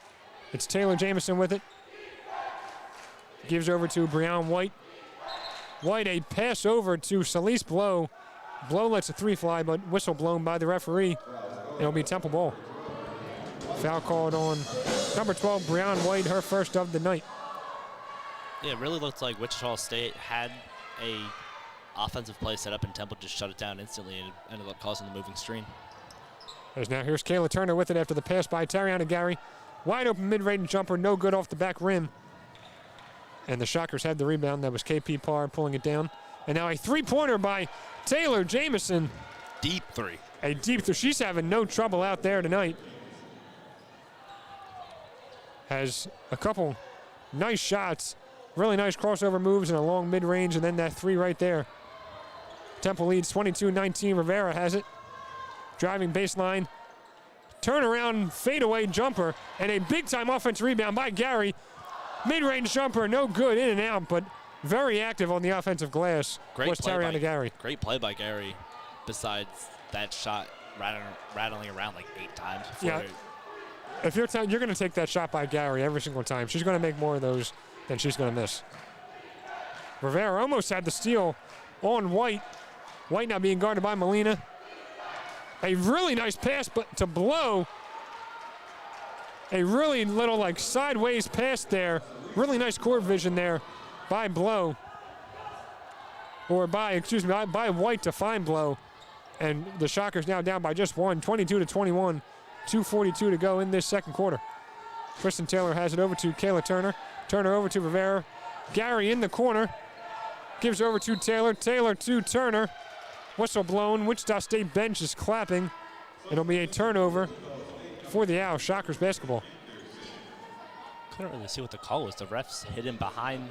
It's Taylor Jamison with it. Gives over to Breon White. White, a pass over to Celise Blow. Blow lets a three fly, but whistle blown by the referee. It'll be Temple ball. Foul called on number 12, Breon White, her first of the night. Yeah, it really looked like Wichita State had a offensive play set up and Temple just shut it down instantly and ended up causing the moving screen. Here's Kayla Turner with it after the pass by Tariana Gary. Wide open mid-range jumper, no good off the back rim. And the Shockers had the rebound. That was KP Parr pulling it down. And now a three-pointer by Taylor Jamison. Deep three. A deep three. She's having no trouble out there tonight. Has a couple nice shots. Really nice crossover moves and a long mid-range, and then that three right there. Temple leads 22-19. Rivera has it. Driving baseline. Turnaround fadeaway jumper, and a big-time offensive rebound by Gary. Mid-range jumper, no good, in and out, but very active on the offensive glass. Great was play by Gary. Great play by Gary, besides that shot rattling around like 8 times. Yeah. If you're going to take that shot by Gary every single time, she's going to make more of those than she's going to miss. Rivera almost had the steal on White. White now being guarded by Molina. A really nice pass but to Blow. A really little like sideways pass there. Really nice court vision there by Blow. Or by White to find Blow. And the Shockers now down by just one, 22-21. 2:42 to go in this second quarter. Kristen Taylor has it over to Kayla Turner. Turner over to Rivera. Gary in the corner. Gives over to Taylor. Taylor to Turner. Whistle blown. Wichita State bench is clapping. It'll be a turnover for the Owls. Shockers basketball. Couldn't really see what the call was. The refs hit him behind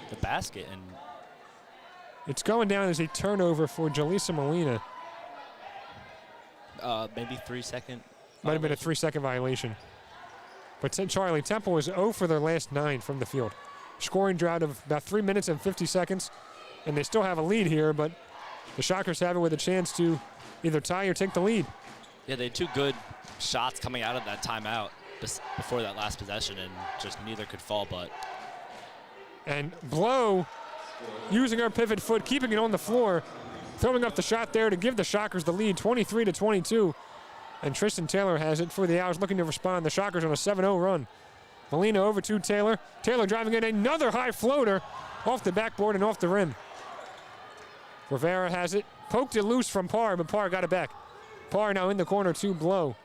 the basket, and it's going down as a turnover for Jaleesa Molina. Maybe 3-second. Might have been a 3-second violation. But Charlie, Temple is 0 for their last 9 from the field. Scoring drought of about 3 minutes and 50 seconds. And they still have a lead here, but the Shockers have it with a chance to either tie or take the lead. Yeah, they had 2 good shots coming out of that timeout before that last possession, and just neither could fall. But and Blow, using her pivot foot, keeping it on the floor, throwing up the shot there to give the Shockers the lead, 23-22. And Tristan Taylor has it for the Owls, looking to respond. The Shockers on a 7-0 run. Molina over to Taylor. Taylor driving in another high floater off the backboard and off the rim. Rivera has it. Poked it loose from Parr, but Parr got it back. Parr now in the corner to Blow.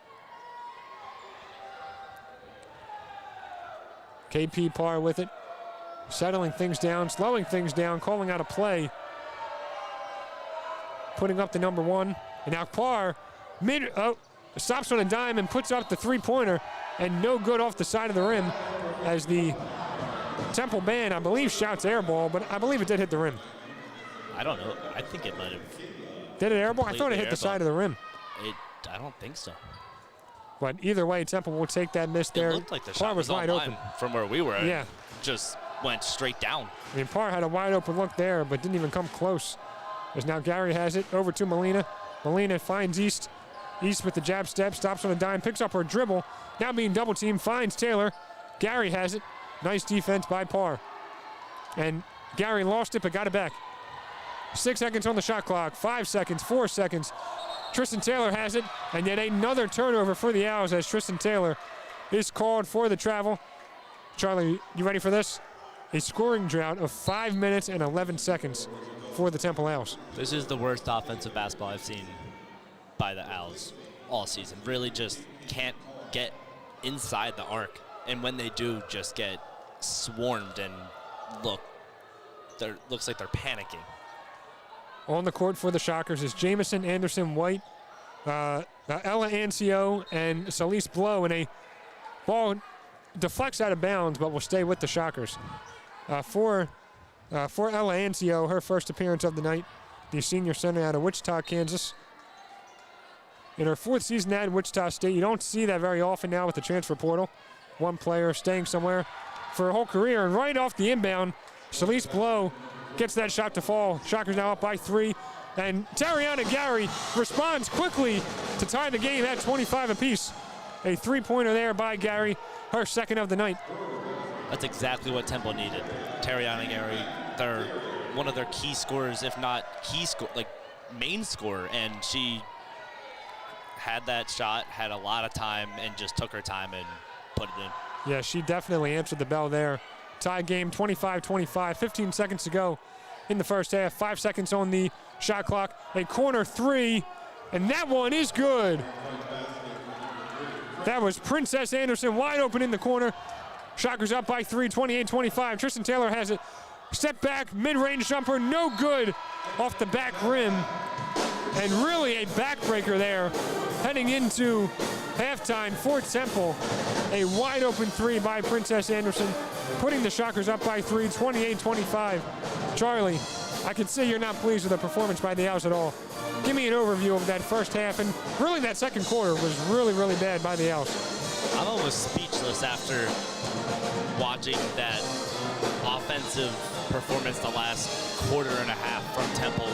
KP Parr with it. Settling things down, slowing things down, calling out a play. Putting up the number 1. And now Parr stops on a dime and puts up the three-pointer, and no good off the side of the rim as the Temple band, I believe, shouts air ball, but I believe it did hit the rim. I don't know. I think it might have. Did it air ball? I thought it hit the side of the rim. I don't think so. But either way, Temple will take that miss there. It looked like the Parr shot was wide open from where we were. Yeah. Just went straight down. I mean, Parr had a wide open look there, but didn't even come close. As now Gary has it over to Molina. Molina finds East. East with the jab step, stops on a dime, picks up her dribble. Now being double teamed, finds Taylor. Gary has it. Nice defense by Parr. And Gary lost it, but got it back. 6 seconds on the shot clock. 5 seconds, 4 seconds. Tristan Taylor has it, and yet another turnover for the Owls as Tristan Taylor is called for the travel. Charlie, you ready for this? A scoring drought of 5 minutes and 11 seconds for the Temple Owls. This is the worst offensive basketball I've seen by the Owls all season. Really just can't get inside the arc. And when they do, just get swarmed and looks like they're panicking. On the court for the Shockers is Jamison, Anderson, White, Ella Ancio, and Celise Blow. And a ball deflects out of bounds, but will stay with the Shockers. For Ella Ancio, her first appearance of the night, the senior center out of Wichita, Kansas. In her 4th season at Wichita State, you don't see that very often now with the transfer portal. One player staying somewhere for her whole career, and right off the inbound, Celise Blow gets that shot to fall. Shockers now up by 3. And Tariana Gary responds quickly to tie the game at 25 apiece. A 3-pointer there by Gary, her second of the night. That's exactly what Temple needed. Tariana Gary, they're one of their key scorers, if not main scorer, and she had that shot, had a lot of time, and just took her time and put it in. Yeah, she definitely answered the bell there. Tie game 25-25, 15 seconds to go in the first half. 5 seconds on the shot clock. A corner 3, and that one is good. That was Princess Anderson wide open in the corner. Shockers up by 3, 28-25. Tristan Taylor has it. Step back, mid-range jumper, no good off the back rim. And really a backbreaker there heading into halftime for Temple. A wide open 3 by Princess Anderson, putting the Shockers up by 3, 28-25. Charlie, I can see you're not pleased with the performance by the Owls at all. Give me an overview of that first half, and really that second quarter was really, really bad by the Owls. I'm almost speechless after watching that offensive performance the last quarter and a half from Temple.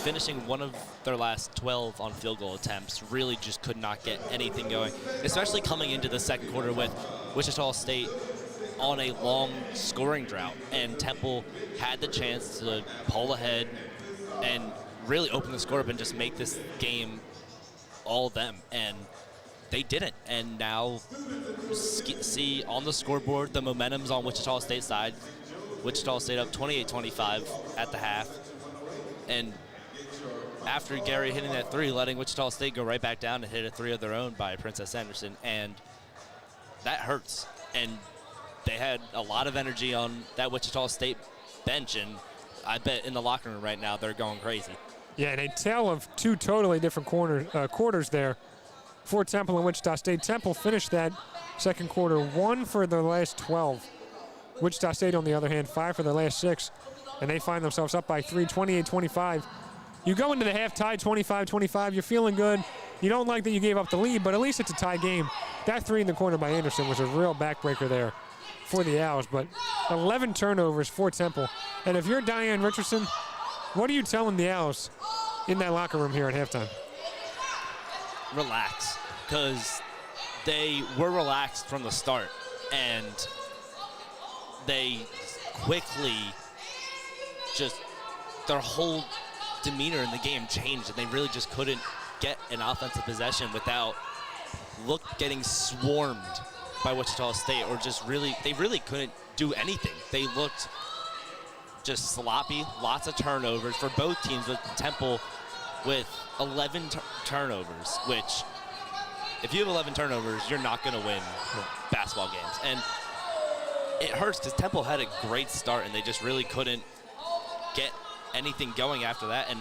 Finishing one of their last 12 on field goal attempts, really just could not get anything going, especially coming into the second quarter with Wichita State on a long scoring drought. And Temple had the chance to pull ahead and really open the score up and just make this game all them. And they didn't. And now see on the scoreboard, the momentum's on Wichita State's side. Wichita State up 28-25 at the half. And after Gary hitting that 3, letting Wichita State go right back down and hit a 3 of their own by Princess Anderson. And that hurts. And they had a lot of energy on that Wichita State bench. And I bet in the locker room right now, they're going crazy. Yeah, and a tale of 2 totally different quarters there for Temple and Wichita State. Temple finished that second quarter 1 for their last 12. Wichita State, on the other hand, 5 for their last 6. And they find themselves up by 3, 28-25. You go into the half tied 25-25. You're feeling good. You don't like that you gave up the lead, but at least it's a tie game. That 3 in the corner by Anderson was a real backbreaker there for the Owls. But 11 turnovers for Temple. And if you're Diane Richardson, what are you telling the Owls in that locker room here at halftime? Relax, because they were relaxed from the start, and they quickly just, their whole demeanor in the game changed, and they really just couldn't get an offensive possession without getting swarmed by Wichita State, or just they really couldn't do anything. They looked just sloppy, lots of turnovers for both teams, with Temple with 11 turnovers, which if you have 11 turnovers, you're not going to win basketball games. And it hurts because Temple had a great start, and they just really couldn't get anything going after that. And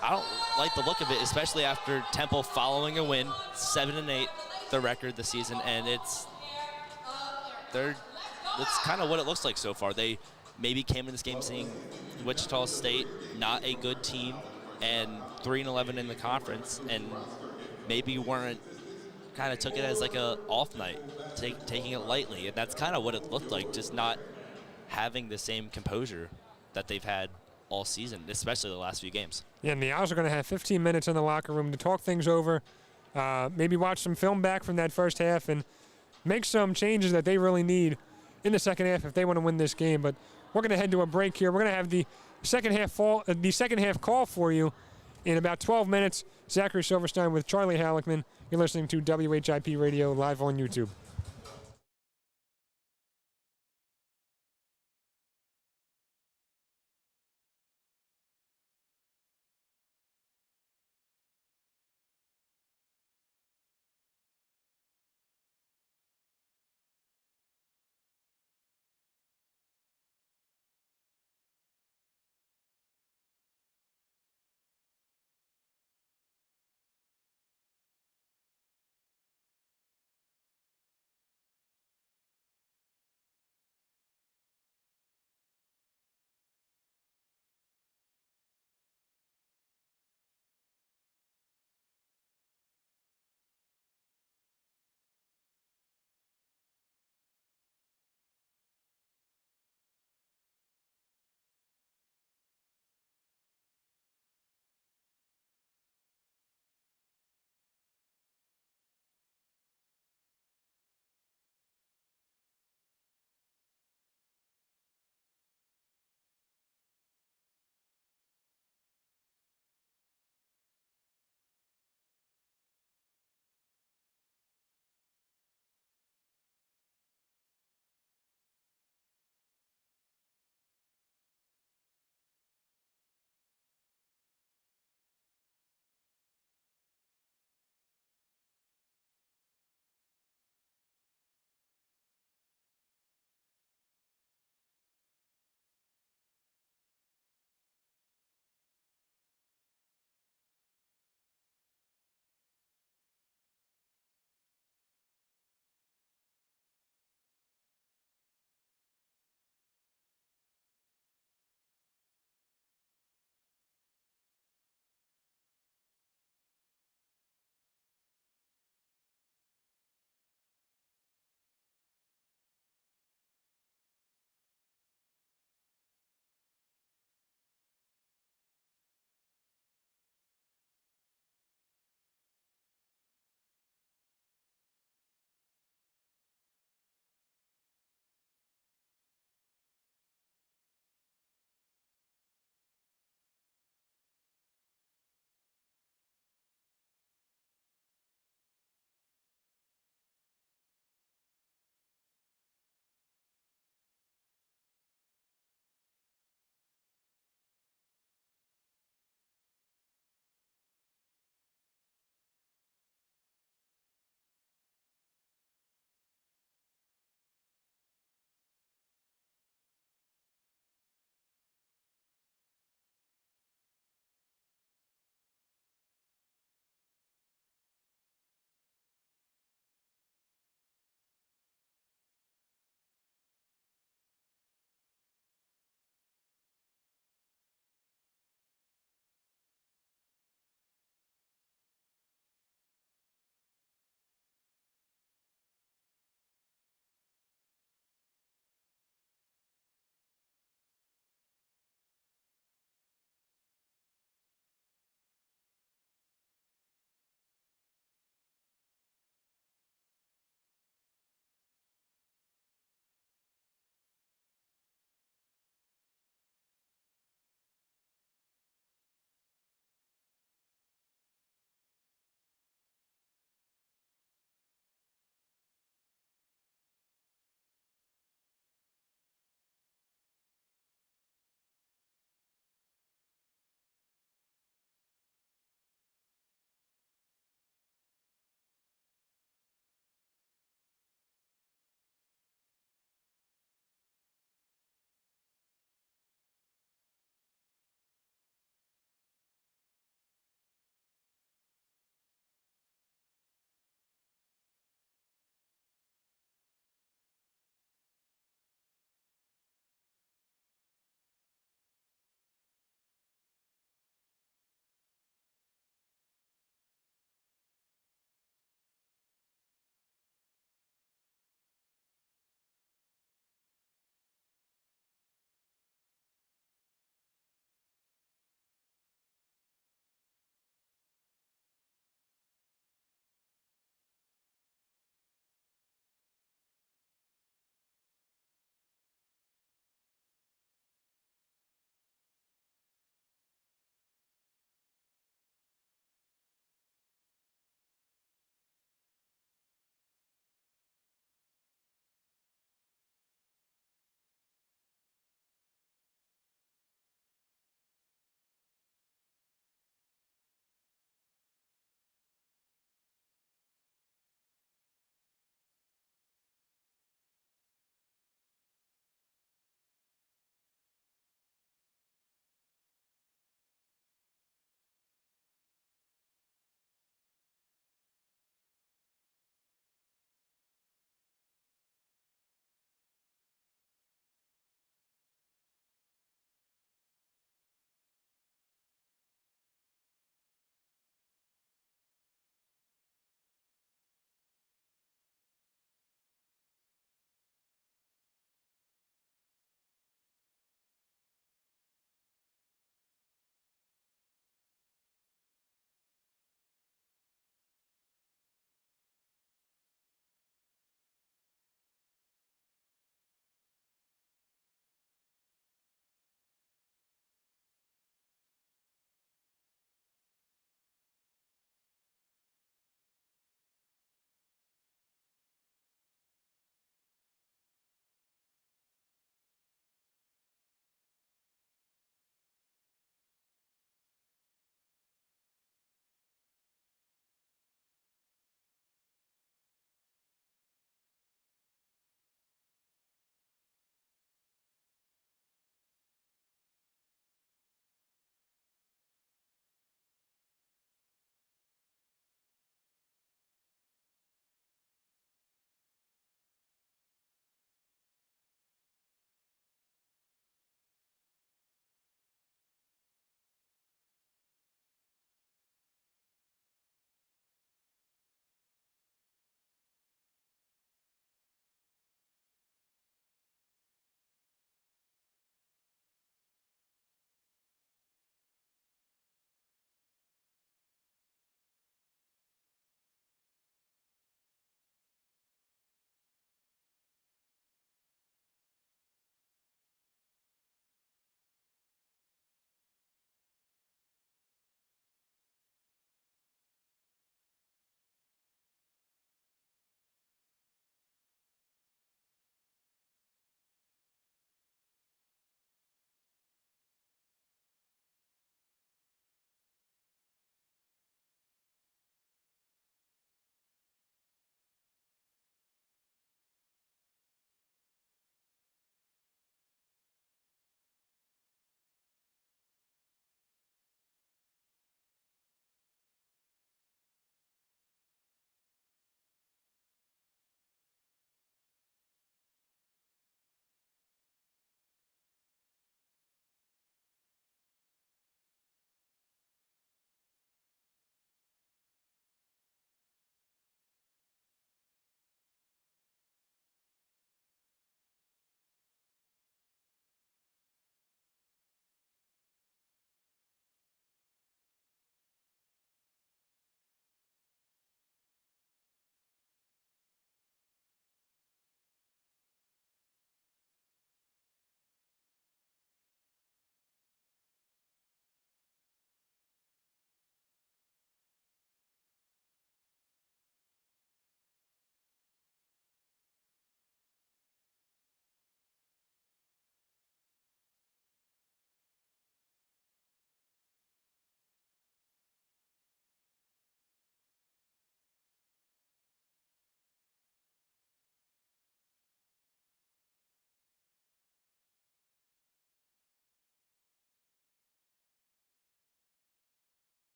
I don't like the look of it, especially after Temple following a win, 7-8, the record this season, and it's kind of what it looks like so far. They maybe came in this game seeing Wichita State not a good team and 3-11 in the conference, and maybe kind of took it as like a off night, taking it lightly, and that's kind of what it looked like, just not having the same composure that they've had all season, especially the last few games. Yeah, and the Owls are going to have 15 minutes in the locker room to talk things over, maybe watch some film back from that first half and make some changes that they really need in the second half if they want to win this game. But we're going to head to a break here. We're going to have the second half call for you in about 12 minutes. Zachary Silverstein with Charlie Halleckman. You're listening to WHIP Radio live on YouTube.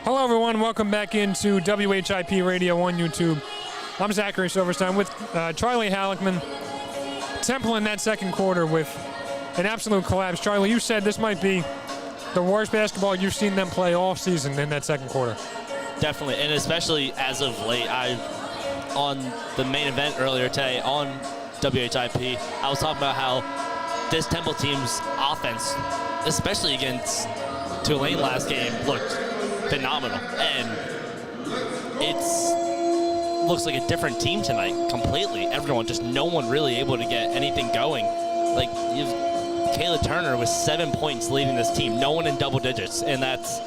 Hello, everyone. Welcome back into WHIP Radio on YouTube. I'm Zachary Silverstein with Charlie Halleckman. Temple in that second quarter with an absolute collapse. Charlie, you said this might be the worst basketball you've seen them play all season in that second quarter. Definitely, and especially as of late. On the main event earlier today on WHIP, I was talking about how this Temple team's offense, especially against Tulane last game, looked phenomenal. And looks like a different team tonight completely. No one really able to get anything going. Like, you've Kayla Turner with 7 points leading this team. No one in double digits, and that's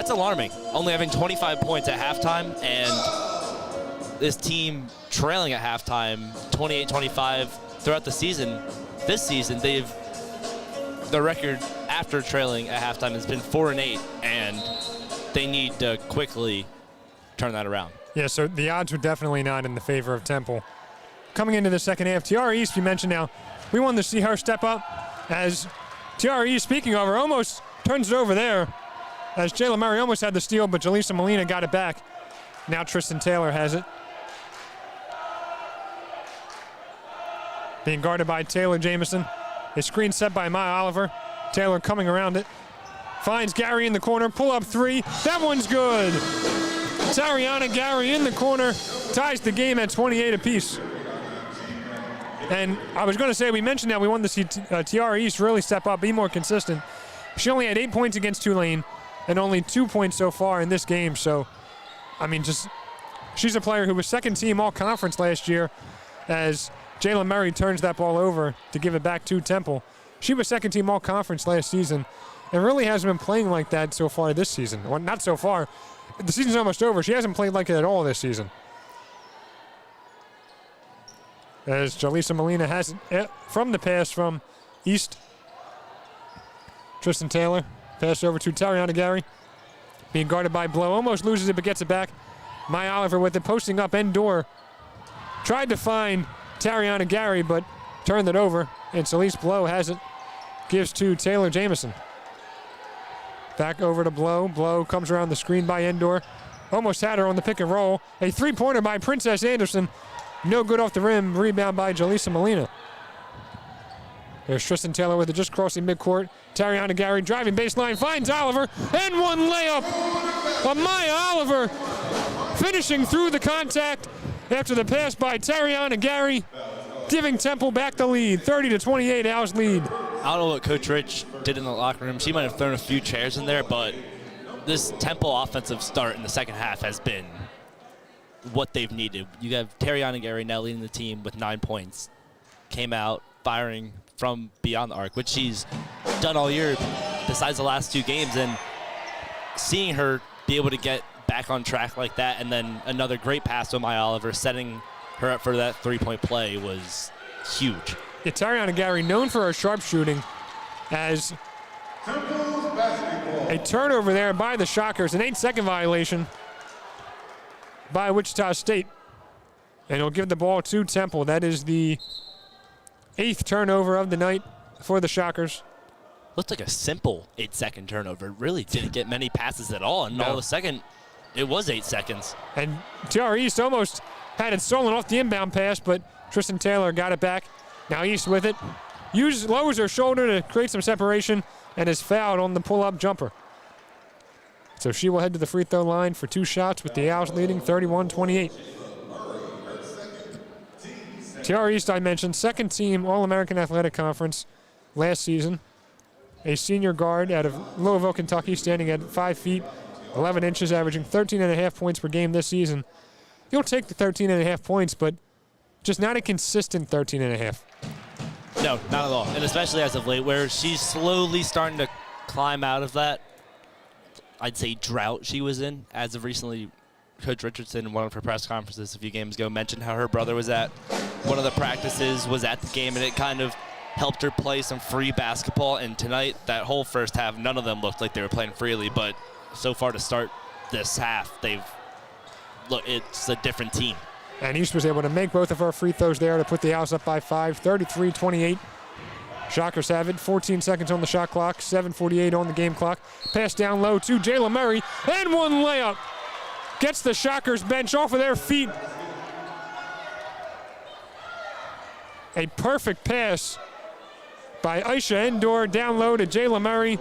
alarming. Only having 25 points at halftime, and this team trailing at halftime 28-25 throughout the season. This season, the record after trailing at halftime has been 4-8, and they need to quickly turn that around. Yeah, so the odds were definitely not in the favor of Temple. Coming into the second half, Tiara East, you mentioned now, we wanted to see her step up as Tiara East, speaking of her, almost turns it over there as Jayla Murray almost had the steal, but Jaleesa Molina got it back. Now Tristan Taylor has it. Being guarded by Taylor Jamison. A screen set by Maya Oliver. Taylor coming around it. Finds Gary in the corner. Pull up three. That one's good. Tariana Gary in the corner. Ties the game at 28 apiece. And I was going to say, we mentioned that we wanted to see Tiara East really step up, be more consistent. She only had 8 points against Tulane and only 2 points so far in this game. So, I mean, she's a player who was second team all-conference last year as Jayla Murray turns that ball over to give it back to Temple. She was second team all-conference last season and really hasn't been playing like that so far this season. Well, not so far. The season's almost over. She hasn't played like it at all this season. As Jaleesa Molina has it from the pass from East. Tristan Taylor, pass over to Tariana Gary. Being guarded by Blow, almost loses it but gets it back. Maya Oliver with it, posting up end door. Tried to find Tariana Gary, but turned it over. And Celeste Blow has it. Gives to Taylor Jamison. Back over to Blow. Blow comes around the screen by Endor. Almost had her on the pick and roll. A three-pointer by Princess Anderson. No good off the rim. Rebound by Jaleesa Molina. There's Tristan Taylor with it just crossing midcourt. Tariana Gary driving baseline. Finds Oliver. And one layup. Maya Oliver finishing through the contact after the pass by Tariana Gary. Giving Temple back the lead. 30-28 Owls lead. I don't know what Coach Rich did in the locker room. She might have thrown a few chairs in there, but this Temple offensive start in the second half has been what they've needed. You have Tariana Gary now leading the team with 9 points. Came out firing from beyond the arc, which she's done all year besides the last 2 games. And seeing her be able to get back on track like that, and then another great pass to Maya Oliver, setting her up for that three-point play was huge. Yeah, Tariana Gary, known for her sharpshooting, as a turnover there by the Shockers, an 8-second violation by Wichita State. And he'll give the ball to Temple. That is the 8th turnover of the night for the Shockers. Looked like a simple 8-second turnover. It really didn't get many passes at all. And all of a second, it was 8 seconds. And TR East almost had it stolen off the inbound pass, but Tristan Taylor got it back. Now East with it. Lowers her shoulder to create some separation and is fouled on the pull-up jumper. So she will head to the free throw line for 2 shots with the Owls leading 31-28. TR East, I mentioned, second team All-American Athletic Conference last season. A senior guard out of Louisville, Kentucky, standing at 5 feet, 11 inches, averaging 13.5 points per game this season. You'll take the 13.5 points, but just not a consistent 13.5. No, not at all. And especially as of late, where she's slowly starting to climb out of that, I'd say, drought she was in. As of recently, Coach Richardson, in one of her press conferences a few games ago, mentioned how her brother was at one of the practices, was at the game, and it kind of helped her play some free basketball. And tonight, that whole first half, none of them looked like they were playing freely. But so far to start this half, it's a different team. And East was able to make both of her free throws there to put the Owls up by 5, 33-28. Shockers have it. 14 seconds on the shot clock. 7:48 on the game clock. Pass down low to Jayla Murray. And one layup. Gets the Shockers bench off of their feet. A perfect pass by Aisha Endor down low to Jayla Murray.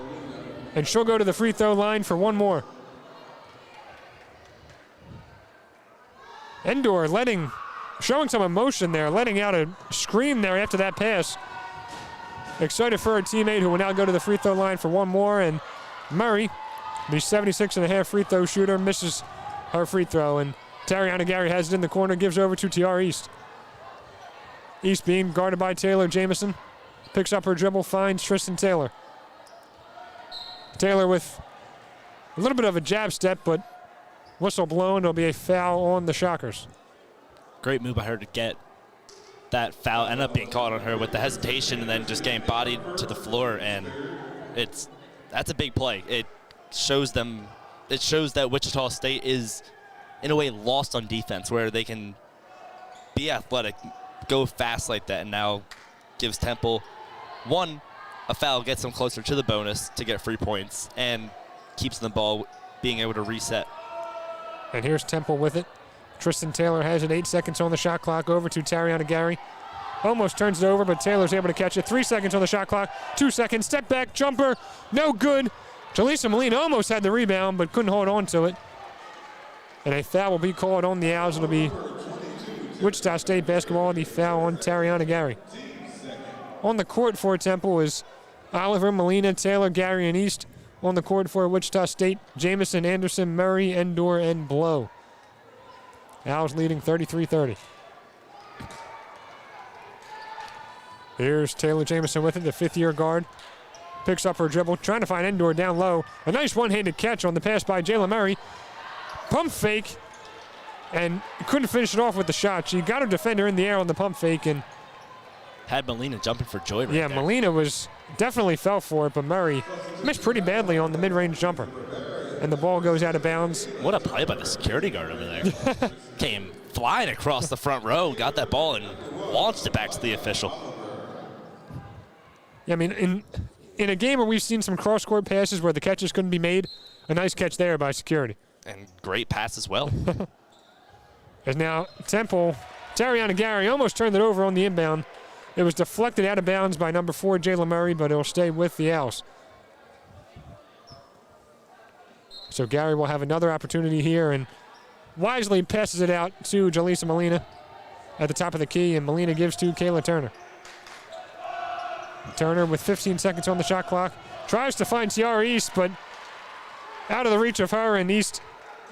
And she'll go to the free throw line for one more. Endor showing some emotion there, letting out a scream there after that pass. Excited for her teammate who will now go to the free throw line for one more. And Murray, the 76.5 free throw shooter, misses her free throw. And Tariana Gary has it in the corner, gives over to TR East. East being guarded by Taylor Jamison. Picks up her dribble, finds Tristan Taylor. Taylor with a little bit of a jab step, but whistle blown. It'll be a foul on the Shockers. Great move by her to get that foul. Ended up being caught on her with the hesitation and then just getting bodied to the floor. And that's a big play. It shows that Wichita State is, in a way, lost on defense, where they can be athletic, go fast like that, and now gives Temple a foul, gets them closer to the bonus to get free points, and keeps the ball being able to reset. And here's Temple with it. Tristan Taylor has it. 8 seconds on the shot clock. Over to Tariana Gary. Almost turns it over, but Taylor's able to catch it. 3 seconds on the shot clock. 2 seconds. Step back. Jumper. No good. Jaleesa Molina almost had the rebound, but couldn't hold on to it. And a foul will be called on the Owls. It'll be Wichita State basketball. The foul on Tariana Gary. On the court for Temple is Oliver, Molina, Taylor, Gary, and East. On the court for Wichita State, Jamison, Anderson, Murray, Endor, and Blow. Owls leading 33-30. Here's Taylor Jamison with it, the fifth-year guard. Picks up her dribble, trying to find Endor down low. A nice one-handed catch on the pass by Jayla Murray. Pump fake, and couldn't finish it off with the shot. She got her defender in the air on the pump fake, and had Molina jumping for joy right there. Molina definitely fell for it, but Murray missed pretty badly on the mid-range jumper. And the ball goes out of bounds. What a play by the security guard over there. Came flying across the front row, got that ball, and launched it back to the official. Yeah, I mean, in a game where we've seen some cross-court passes where the catches couldn't be made, a nice catch there by security. And great pass as well. As now Temple, Tariana Gary almost turned it over on the inbound. It was deflected out of bounds by number 4, Jayla Murray, but it'll stay with the Owls. So Gary will have another opportunity here and wisely passes it out to Jaleesa Molina at the top of the key, and Molina gives to Kayla Turner. Turner with 15 seconds on the shot clock. Tries to find Tiara East, but out of the reach of her, and East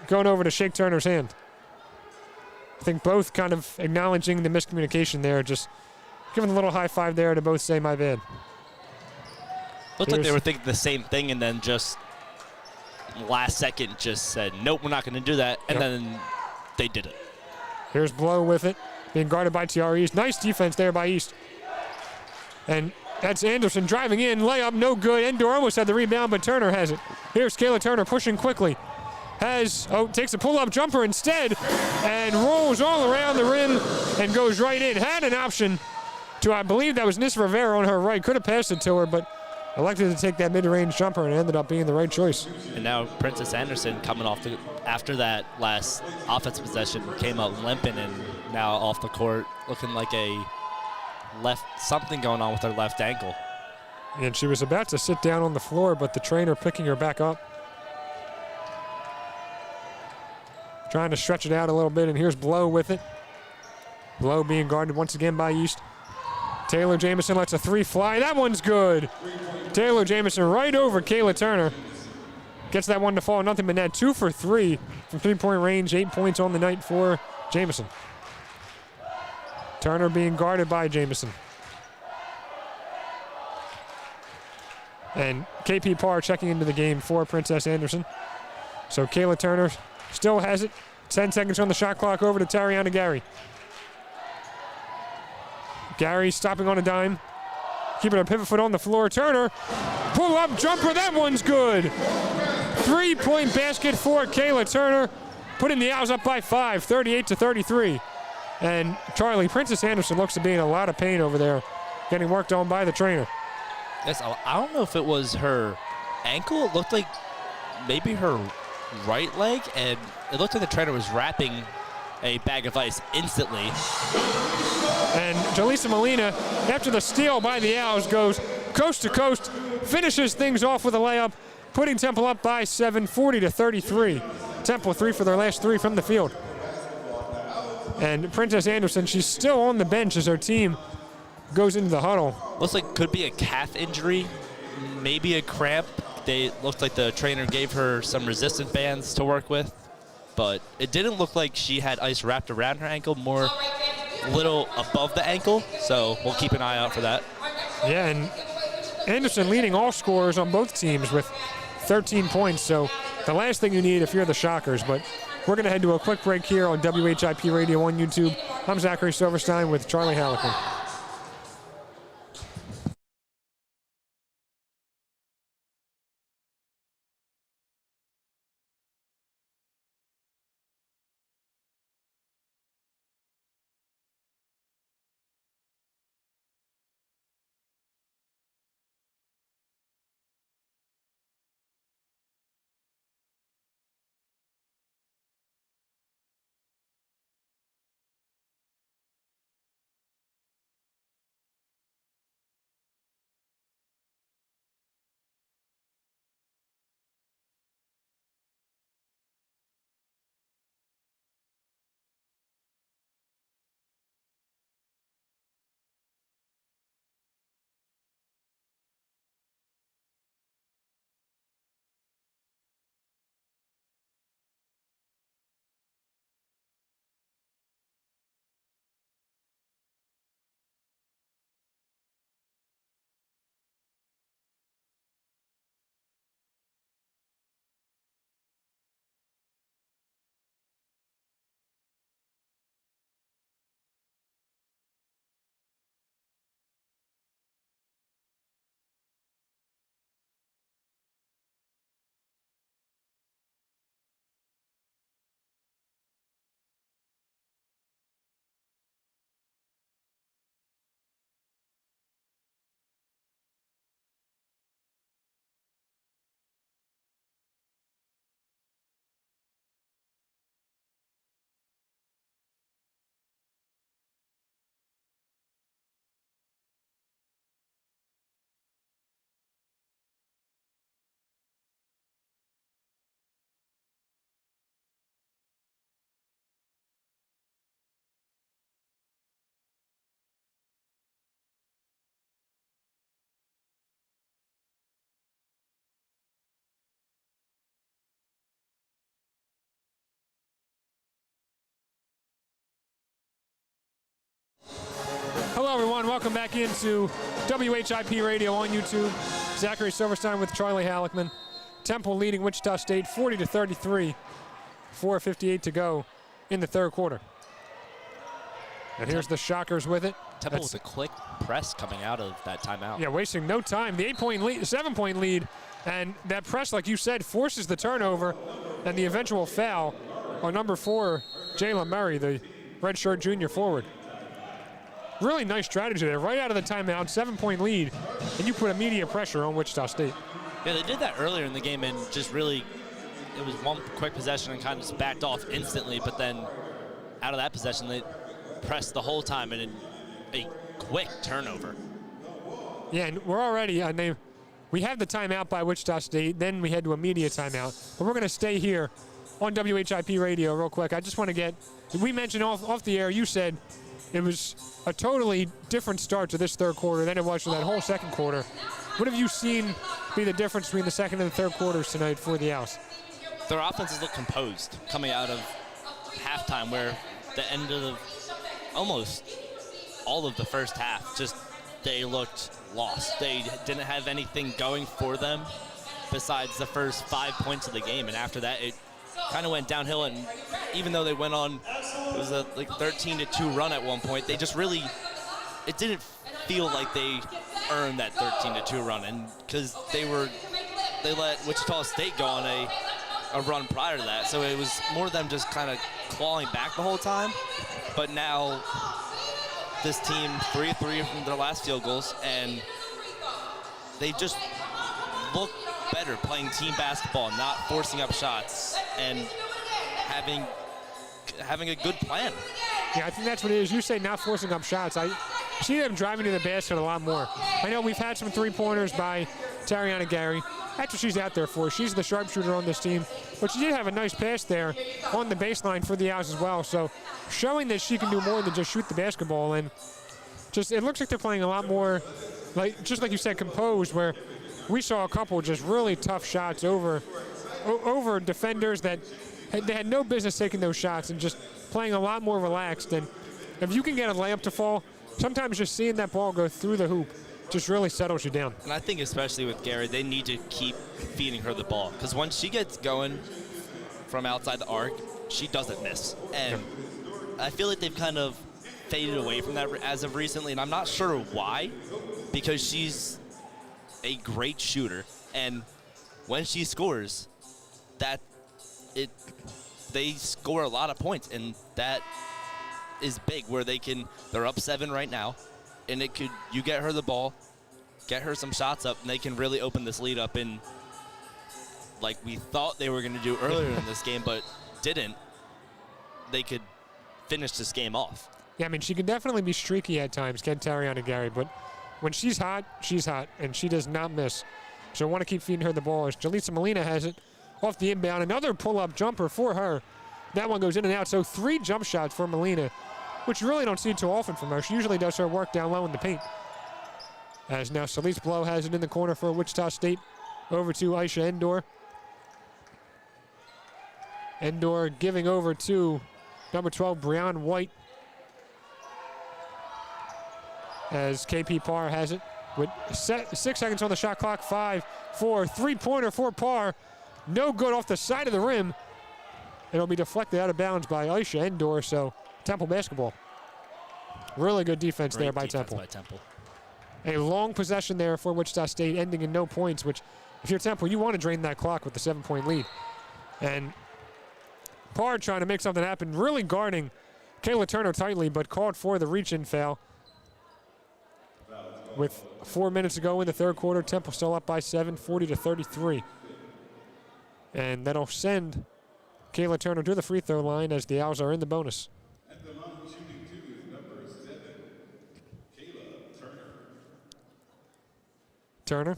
going over to shake Turner's hand. I think both kind of acknowledging the miscommunication there, just giving a little high five there to both say my bad. Looked like they were thinking the same thing, and then just last second just said, nope, we're not going to do that, and then they did it. Here's Blow with it, being guarded by TR East. Nice defense there by East. And that's Anderson driving in, layup, no good. Endor almost had the rebound, but Turner has it. Here's Kayla Turner pushing quickly. Takes a pull-up jumper instead, and rolls all around the rim and goes right in. Had an option to, I believe that was Nis Rivera on her right. Could have passed it to her, but elected to take that mid-range jumper, and it ended up being the right choice. And now Princess Anderson coming off after that last offensive possession, came out limping and now off the court looking like something going on with her left ankle. And she was about to sit down on the floor, but the trainer picking her back up. Trying to stretch it out a little bit, and here's Blow with it. Blow being guarded once again by East. Taylor Jamison lets a three fly. That one's good. Taylor Jamison right over Kayla Turner. Gets that one to fall. Nothing but net. 2 for 3 from three-point range. 8 points on the night for Jamison. Turner being guarded by Jamison. And KP Parr checking into the game for Princess Anderson. So Kayla Turner still has it. 10 seconds on the shot clock. Over to Tariana Gary. Gary stopping on a dime. Keeping a pivot foot on the floor. Turner, pull up jumper. That one's good. 3-point basket for Kayla Turner. Putting the Owls up by 5, 38-33. And Princess Anderson looks to be in a lot of pain over there, getting worked on by the trainer. Yes, I don't know if it was her ankle. It looked like maybe her right leg, and it looked like the trainer was wrapping a bag of ice instantly. And Jaleesa Molina, after the steal by the Owls, goes coast to coast, finishes things off with a layup, putting Temple up by 7, 40-33. Temple 3 for their last 3 from the field. And Princess Anderson, she's still on the bench as her team goes into the huddle. Looks like could be a calf injury, maybe a cramp. Looked like the trainer gave her some resistant bands to work with, but it didn't look like she had ice wrapped around her ankle, more a little above the ankle, so we'll keep an eye out for that. Yeah, and Anderson leading all scorers on both teams with 13 points, so the last thing you need if you're the Shockers. But we're going to head to a quick break here on WHIP Radio on YouTube. I'm Zachary Silverstein with Charlie Halleckman. Hello, everyone. Welcome back into WHIP Radio on YouTube. Zachary Silverstein with Charlie Halleckman. Temple leading Wichita State 40-33. 4:58 to go in the third quarter. And here's the Shockers with it. Temple with a quick press coming out of that timeout. Yeah, wasting no time. The 8-point lead, 7-point lead, and that press, like you said, forces the turnover and the eventual foul on number 4, Jalen Murray, the redshirt junior forward. Really nice strategy there. Right out of the timeout, 7-point lead, and you put immediate pressure on Wichita State. Yeah, they did that earlier in the game and just really, it was one quick possession and kind of just backed off instantly, but then out of that possession, they pressed the whole time and a quick turnover. Yeah, and we're already, we have the timeout by Wichita State, then we head to a media timeout, but we're going to stay here on WHIP Radio real quick. I just want to get, we mentioned off the air, you said it was a totally different start to this third quarter than it was for that whole second quarter. What have you seen be the difference between the second and the third quarters tonight for the Owls? Their offenses look composed coming out of halftime, where the end of almost all of the first half, just they looked lost. They didn't have anything going for them besides the first 5 points of the game, and after that it kind of went downhill. And even though they went on, it was a 13-2 run at one point, they just really, it didn't feel like they earned that 13-2 run, and because they let Wichita State go on a run prior to that, so it was more them just kind of clawing back the whole time. But now this team 3-3 from their last field goals, and they just look better playing team basketball, not forcing up shots, and having a good plan. Yeah, I think that's what it is. You say not forcing up shots. I see them driving to the basket a lot more. I know we've had some three-pointers by Tariana Gary. That's what she's out there for. She's the sharpshooter on this team. But she did have a nice pass there on the baseline for the Owls as well. So showing that she can do more than just shoot the basketball. And just it looks like they're playing a lot more, just like you said, composed, where we saw a couple just really tough shots over defenders that they had no business taking those shots, and just playing a lot more relaxed. And if you can get a layup to fall, sometimes just seeing that ball go through the hoop just really settles you down. And I think especially with Gary, they need to keep feeding her the ball, because once she gets going from outside the arc, she doesn't miss. And I feel like they've kind of faded away from that as of recently, and I'm not sure why, because she's a great shooter, and when she scores, they score a lot of points, and that is big, where they're up 7 right now, and you get her the ball, get her some shots up, and they can really open this lead up in, like we thought they were going to do earlier in this game, but didn't. They could finish this game off. Yeah, I mean, she can definitely be streaky at times, can Tariana Gary, but when she's hot, and she does not miss. So I want to keep feeding her the ball. As Jaleesa Molina has it off the inbound. Another pull-up jumper for her. That one goes in and out. So 3 jump shots for Molina, which you really don't see too often from her. She usually does her work down low in the paint. As now Celeste Blow has it in the corner for Wichita State. Over to Aisha Endor. Endor giving over to number 12, Breon White. As KP Parr has it with 6 seconds on the shot clock. 5, 4, 3-pointer for Parr. No good off the side of the rim. It'll be deflected out of bounds by Aisha Endor, so Temple basketball. Really good defense there by Temple. A long possession there for Wichita State, ending in no points, which if you're Temple, you want to drain that clock with the 7-point lead. And Parr trying to make something happen, really guarding Kayla Turner tightly, but called for the reach-in foul. With 4 minutes to go in the third quarter, Temple still up by 7, 40-33. And that'll send Kayla Turner to the free throw line as the Owls are in the bonus. At the line shooting 2 is number 7, Kayla Turner. Turner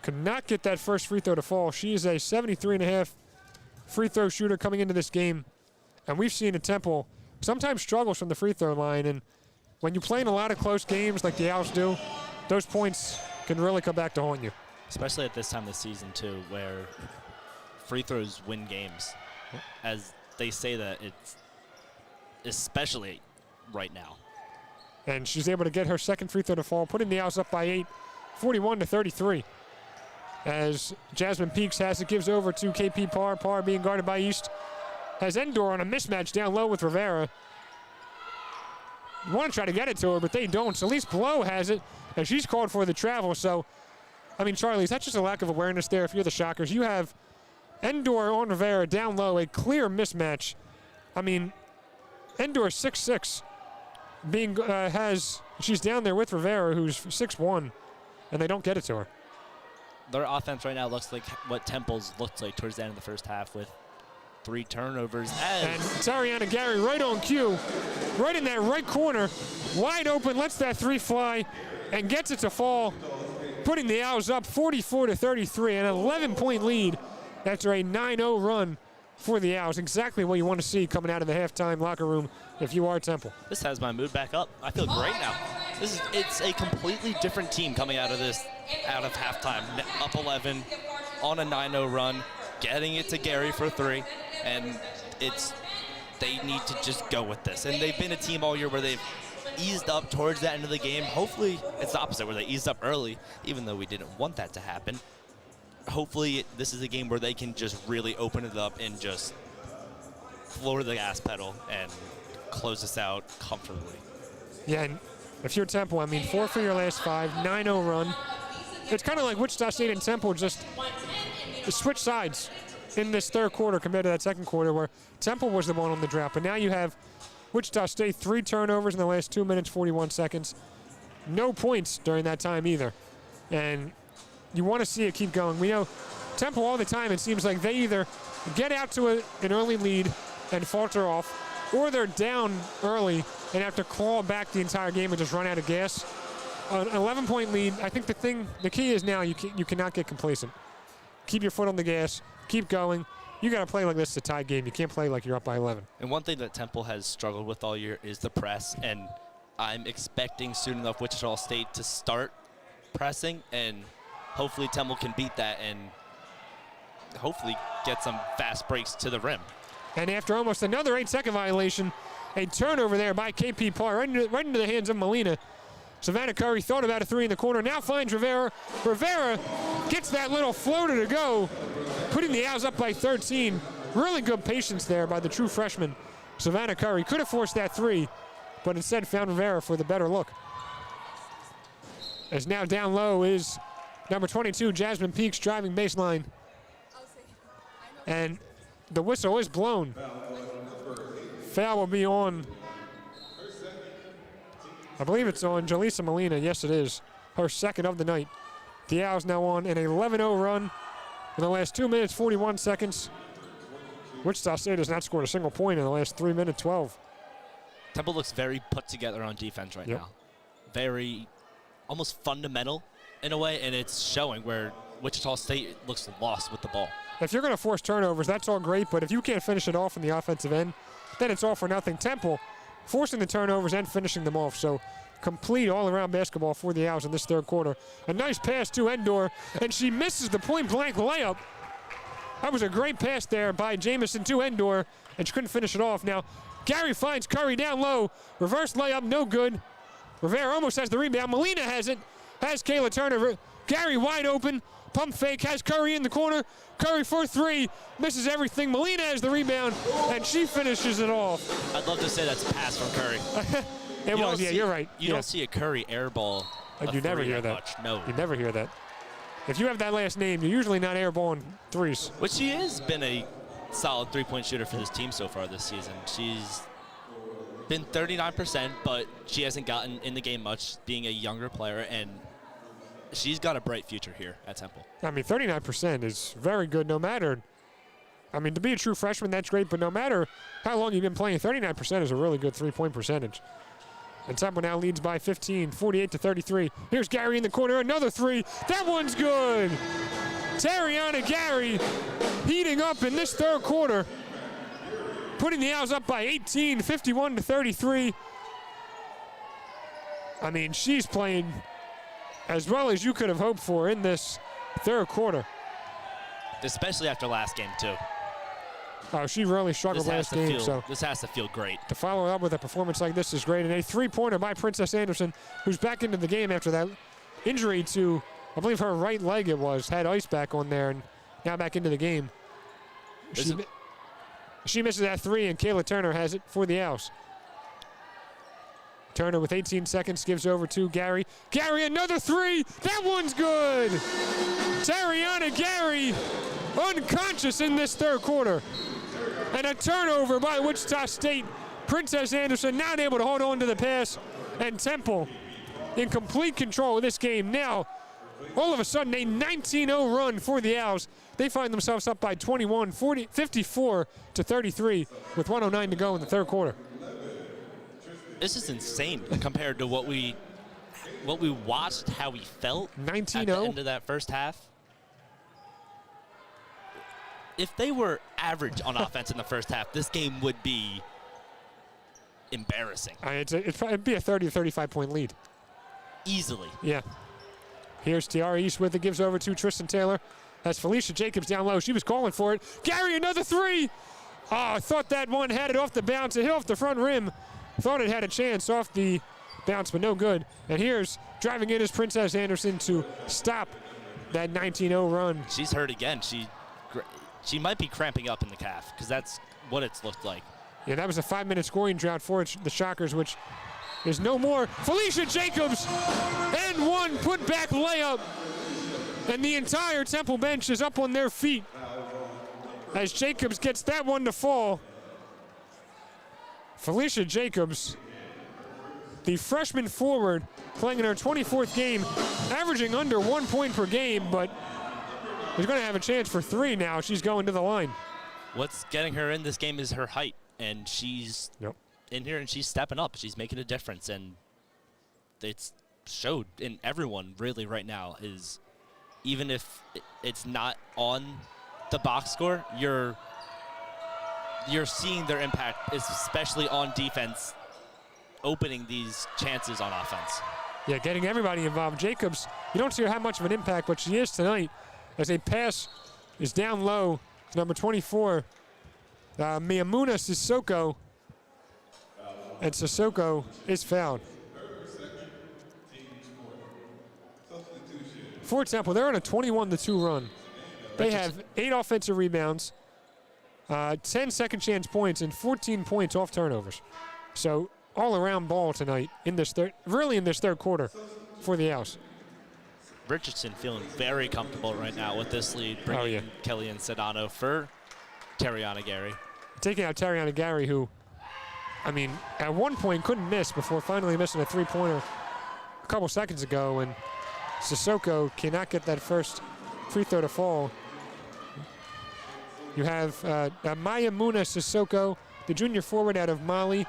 could not get that first free throw to fall. She is a 73.5 free throw shooter coming into this game. And we've seen a Temple sometimes struggles from the free throw line. And when you play in a lot of close games like the Owls do, those points can really come back to haunt you. Especially at this time of the season, too, where free throws win games. As they say that, it's especially right now. And she's able to get her second free throw to fall, putting the Owls up by 8, 41-33. As Jasmine Peaks has it, gives over to KP Parr. Parr being guarded by East. Has Endor on a mismatch down low with Rivera. You want to try to get it to her, but they don't. Celeste Blow has it, and she's called for the travel. So, I mean, Charlie, is that just a lack of awareness there if you're the Shockers? You have Endor on Rivera down low, a clear mismatch. I mean, Endor 6'6", she's down there with Rivera, who's 6'1", and they don't get it to her. Their offense right now looks like what Temple's looked like towards the end of the first half, with 3 turnovers. And Tariana Gary right on cue, right in that right corner, wide open, lets that 3 fly, and gets it to fall, putting the Owls up 44-33, an 11-point lead after a 9-0 run for the Owls. Exactly what you want to see coming out of the halftime locker room if you are Temple. This has my mood back up. I feel great now. It's a completely different team coming out of halftime. Up 11 on a 9-0 run, getting it to Gary for 3, and they need to just go with this. And they've been a team all year where they've eased up towards the end of the game. Hopefully it's the opposite, where they eased up early, even though we didn't want that to happen. Hopefully this is a game where they can just really open it up and just floor the gas pedal and close this out comfortably. Yeah, and if you're Temple, I mean, 4 for your last 5, 9-0 run. It's kind of like Wichita State and Temple just switch sides in this third quarter compared to that second quarter, where Temple was the one on the drought. But now you have Wichita State 3 turnovers in the last 2 minutes, 41 seconds. No points during that time either. And you want to see it keep going. We know Temple all the time, it seems like they either get out to an early lead and falter off, or they're down early and have to claw back the entire game and just run out of gas. An 11-point lead, I think the key is now you cannot get complacent. Keep your foot on the gas, keep going. You got to play like this to tie game. You can't play like you're up by 11. And one thing that Temple has struggled with all year is the press, and I'm expecting soon enough Wichita State to start pressing, and hopefully Temple can beat that and hopefully get some fast breaks to the rim. And after almost another 8-second violation, a turnover there by KP Parr, right into the hands of Molina. Savannah Curry thought about a three in the corner, now finds Rivera. Rivera gets that little floater to go, putting the Owls up by 13. Really good patience there by the true freshman, Savannah Curry. Could have forced that three, but instead found Rivera for the better look. As now down low is number 22, Jasmine Peaks, driving baseline. And the whistle is blown. Foul will be on, I believe it's on Jaleesa Molina. Yes, it is. Her second of the night. The Owls now on an 11-0 run in the last 2 minutes, 41 seconds. Wichita State has not scored a single point in the last 3 minutes, 12. Temple looks very put together on defense right now. Very almost fundamental in a way, and it's showing where Wichita State looks lost with the ball. If you're going to force turnovers, that's all great, but if you can't finish it off in the offensive end, then it's all for nothing. Temple forcing the turnovers and finishing them off. So complete all-around basketball for the Owls in this third quarter. A nice pass to Endor, and she misses the point-blank layup. That was a great pass there by Jamison to Endor, and she couldn't finish it off. Now, Gary finds Curry down low. Reverse layup, no good. Rivera almost has the rebound. Molina has it. Has Kayla Turner. Gary wide open. Pump fake, has Curry in the corner. Curry for three, misses everything. Molina has the rebound, and she finishes it off. I'd love to say that's a pass from Curry. It was, yeah, you're right. You don't see a Curry air ball. You never hear that. Much. No. You never hear that. If you have that last name, you're usually not airballing threes. Which she has been a solid three-point shooter for this team so far this season. She's been 39%, but she hasn't gotten in the game much, being a younger player, and she's got a bright future here at Temple. I mean, 39% is very good no matter. I mean, to be a true freshman, that's great, but no matter how long you've been playing, 39% is a really good three-point percentage. And Temple now leads by 15, 48-33. Here's Gary in the corner, another three. That one's good. Tariana Gary heating up in this third quarter, putting the Owls up by 18, 51-33. I mean, she's playing as well as you could have hoped for in this third quarter. Especially after last game, too. Oh, she really struggled last game. So this has to feel great. To follow up with a performance like this is great. And a three-pointer by Princess Anderson, who's back into the game after that injury to, I believe her right leg it was, had ice back on there, and now back into the game. She misses that three, and Kayla Turner has it for the Owls. Turner with 18 seconds gives over to Gary. Gary, another three. That one's good. Tariana Gary unconscious in this third quarter. And a turnover by Wichita State. Princess Anderson not able to hold on to the pass. And Temple in complete control of this game. Now, all of a sudden, a 19-0 run for the Owls. They find themselves up by 21, 54-33 with 1:09 to go in the third quarter. This is insane compared to what we watched, how we felt 19-0 at the end of that first half. If they were average on offense in the first half, this game would be embarrassing. It'd be a 30 or 35-point lead. Easily. Yeah. Here's Tiara East with it, gives over to Tristan Taylor. Has Felicia Jacobs down low. She was calling for it. Gary, another three. Oh, I thought that one had it off the bounce. It hit off the front rim. Thought it had a chance off the bounce, but no good. And here's driving in is Princess Anderson to stop that 19-0 run. She's hurt again. She might be cramping up in the calf because that's what it's looked like. Yeah, that was a 5-minute scoring drought for the Shockers, which is no more. Felicia Jacobs and one put-back layup. And the entire Temple bench is up on their feet as Jacobs gets that one to fall. Felicia Jacobs, the freshman forward playing in her 24th game, averaging under 1 point per game, but is going to have a chance for 3 now. She's going to the line. What's getting her in this game is her height, and she's in here and she's stepping up. She's making a difference, and it's showed in everyone really right now. Is even if it's not on the box score, you're seeing their impact, especially on defense, opening these chances on offense. Yeah, getting everybody involved. Jacobs, you don't see her have much of an impact, but she is tonight as a pass is down low. Number 24, Miyamuna Sissoko, and Sissoko is fouled. For Temple, they're on a 21-2 run. They have 8 offensive rebounds, 10 second chance points, and 14 points off turnovers. So all-around ball tonight in this third quarter for the Owls. Richardson feeling very comfortable right now with this lead, bringing Kellyanne Sedano for Tariana Gary. Taking out Tariana Gary, who, I mean, at one point couldn't miss before finally missing a three-pointer a couple seconds ago, and Sissoko cannot get that first free throw to fall. You have Mayamuna Sissoko, the junior forward out of Mali,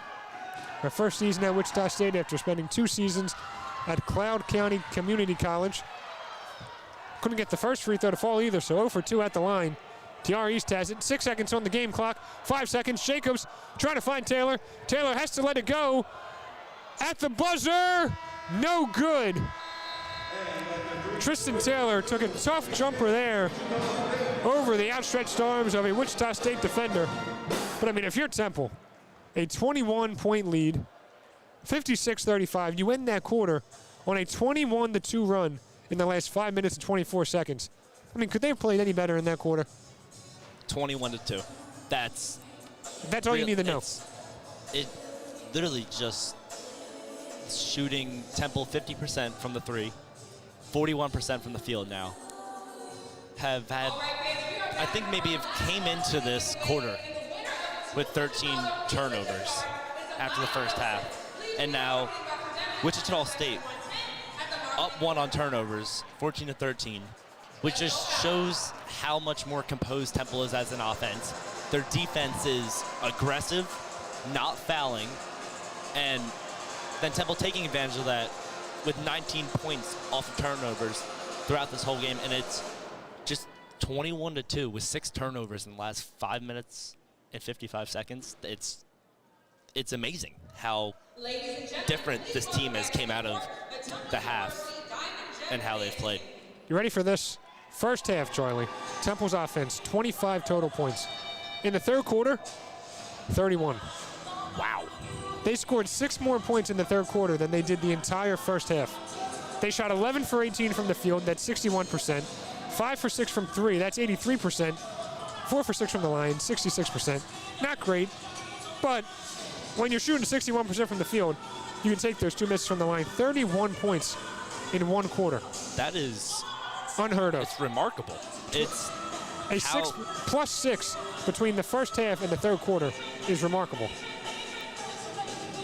her first season at Wichita State after spending 2 seasons at Cloud County Community College. Couldn't get the first free throw to fall either, so 0 for 2 at the line. TR East has it. 6 seconds on the game clock. 5 seconds. Jacobs trying to find Taylor. Taylor has to let it go. At the buzzer, no good. Tristan Taylor took a tough jumper there over the outstretched arms of a Wichita State defender. But I mean, if you're Temple, a 21-point lead, 56-35, you end that quarter on a 21-2 run in the last 5 minutes and 24 seconds. I mean, could they have played any better in that quarter? 21-2. That's all you need to know. It literally just shooting Temple 50% from the 3, 41% from the field now. Have had, I think maybe have came into this quarter with 13 turnovers after the first half. And now Wichita State up 1 on turnovers, 14-13, which just shows how much more composed Temple is as an offense. Their defense is aggressive, not fouling, and then Temple taking advantage of that with 19 points off of turnovers throughout this whole game, and it's just 21-2 with 6 turnovers in the last 5 minutes and 55 seconds. It's amazing how different this team has came out of the half and how they've played. You ready for this? First half, Charlie. Temple's offense, 25 total points. In the third quarter, 31. Wow. They scored 6 more points in the third quarter than they did the entire first half. They shot 11 for 18 from the field, that's 61%. 5 for 6 from 3, that's 83%. 4 for 6 from the line, 66%. Not great, but when you're shooting 61% from the field, you can take those 2 misses from the line. 31 points in 1 quarter. That is unheard of. It's remarkable. It's a +6 between the first half and the third quarter is remarkable.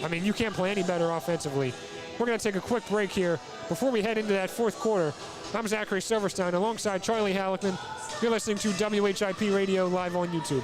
I mean, you can't play any better offensively. We're going to take a quick break here before we head into that fourth quarter. I'm Zachary Silverstein alongside Charlie Halleckman. You're listening to WHIP Radio live on YouTube.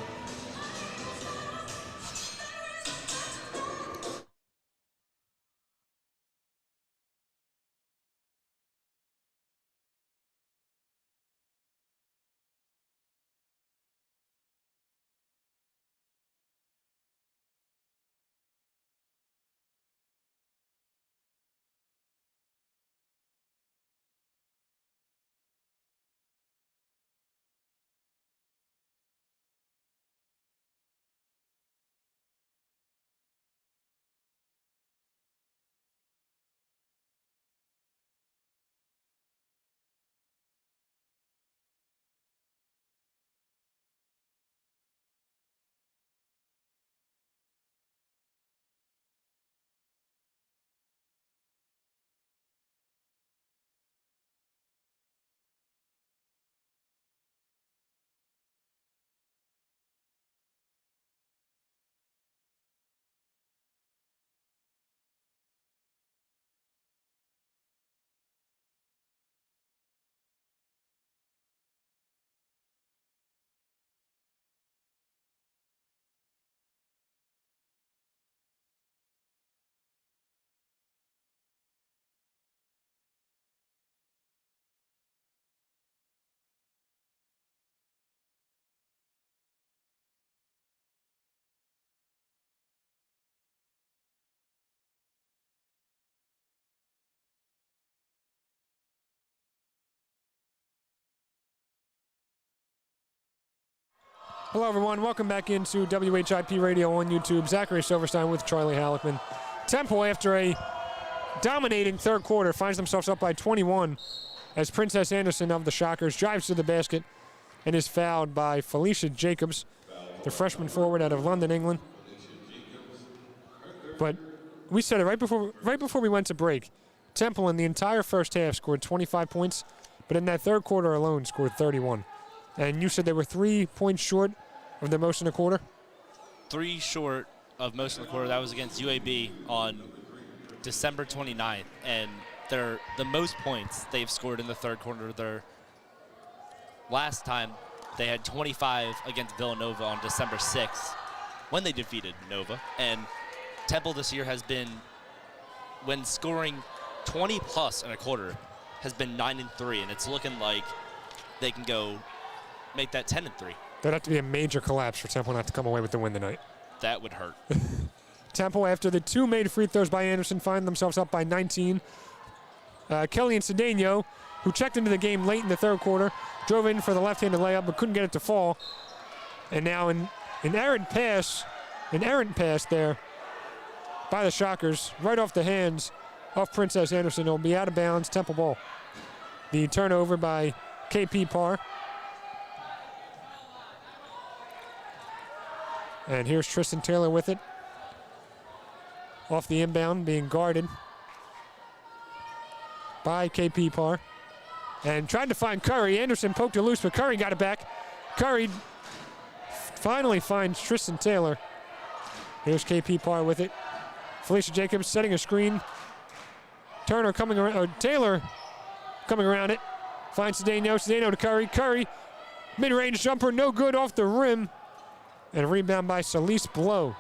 Hello, everyone. Welcome back into WHIP Radio on YouTube. Zachary Silverstein with Charlie Halleckman. Temple, after a dominating third quarter, finds themselves up by 21 as Princess Anderson of the Shockers drives to the basket and is fouled by Felicia Jacobs, the freshman forward out of London, England. But we said it right before we went to break. Temple in the entire first half scored 25 points, but in that third quarter alone scored 31. And you said they were 3 points short of the most in a quarter? 3 short of most in the quarter. That was against UAB on December 29th. And they're the most points they've scored in the third quarter. Their last time they had 25 against Villanova on December 6th when they defeated Nova. And Temple this year has been, when scoring 20 plus in a quarter, has been 9-3. And it's looking like they can go make that 10-3. There'd have to be a major collapse for Temple not to come away with the win tonight. That would hurt. Temple, after the 2 made free throws by Anderson, find themselves up by 19. Kelly and Cedeno, who checked into the game late in the third quarter, drove in for the left-handed layup but couldn't get it to fall. And now an errant pass there by the Shockers, right off the hands of Princess Anderson. It'll be out of bounds, Temple ball. The turnover by KP Parr. And here's Tristan Taylor with it. Off the inbound, being guarded by KP Parr. And tried to find Curry. Anderson poked it loose, but Curry got it back. Curry finally finds Tristan Taylor. Here's KP Parr with it. Felicia Jacobs setting a screen. Taylor coming around it. Finds Cedeno. Cedeno to Curry. Curry, mid-range jumper, no good off the rim. And a rebound by Celeste Blow.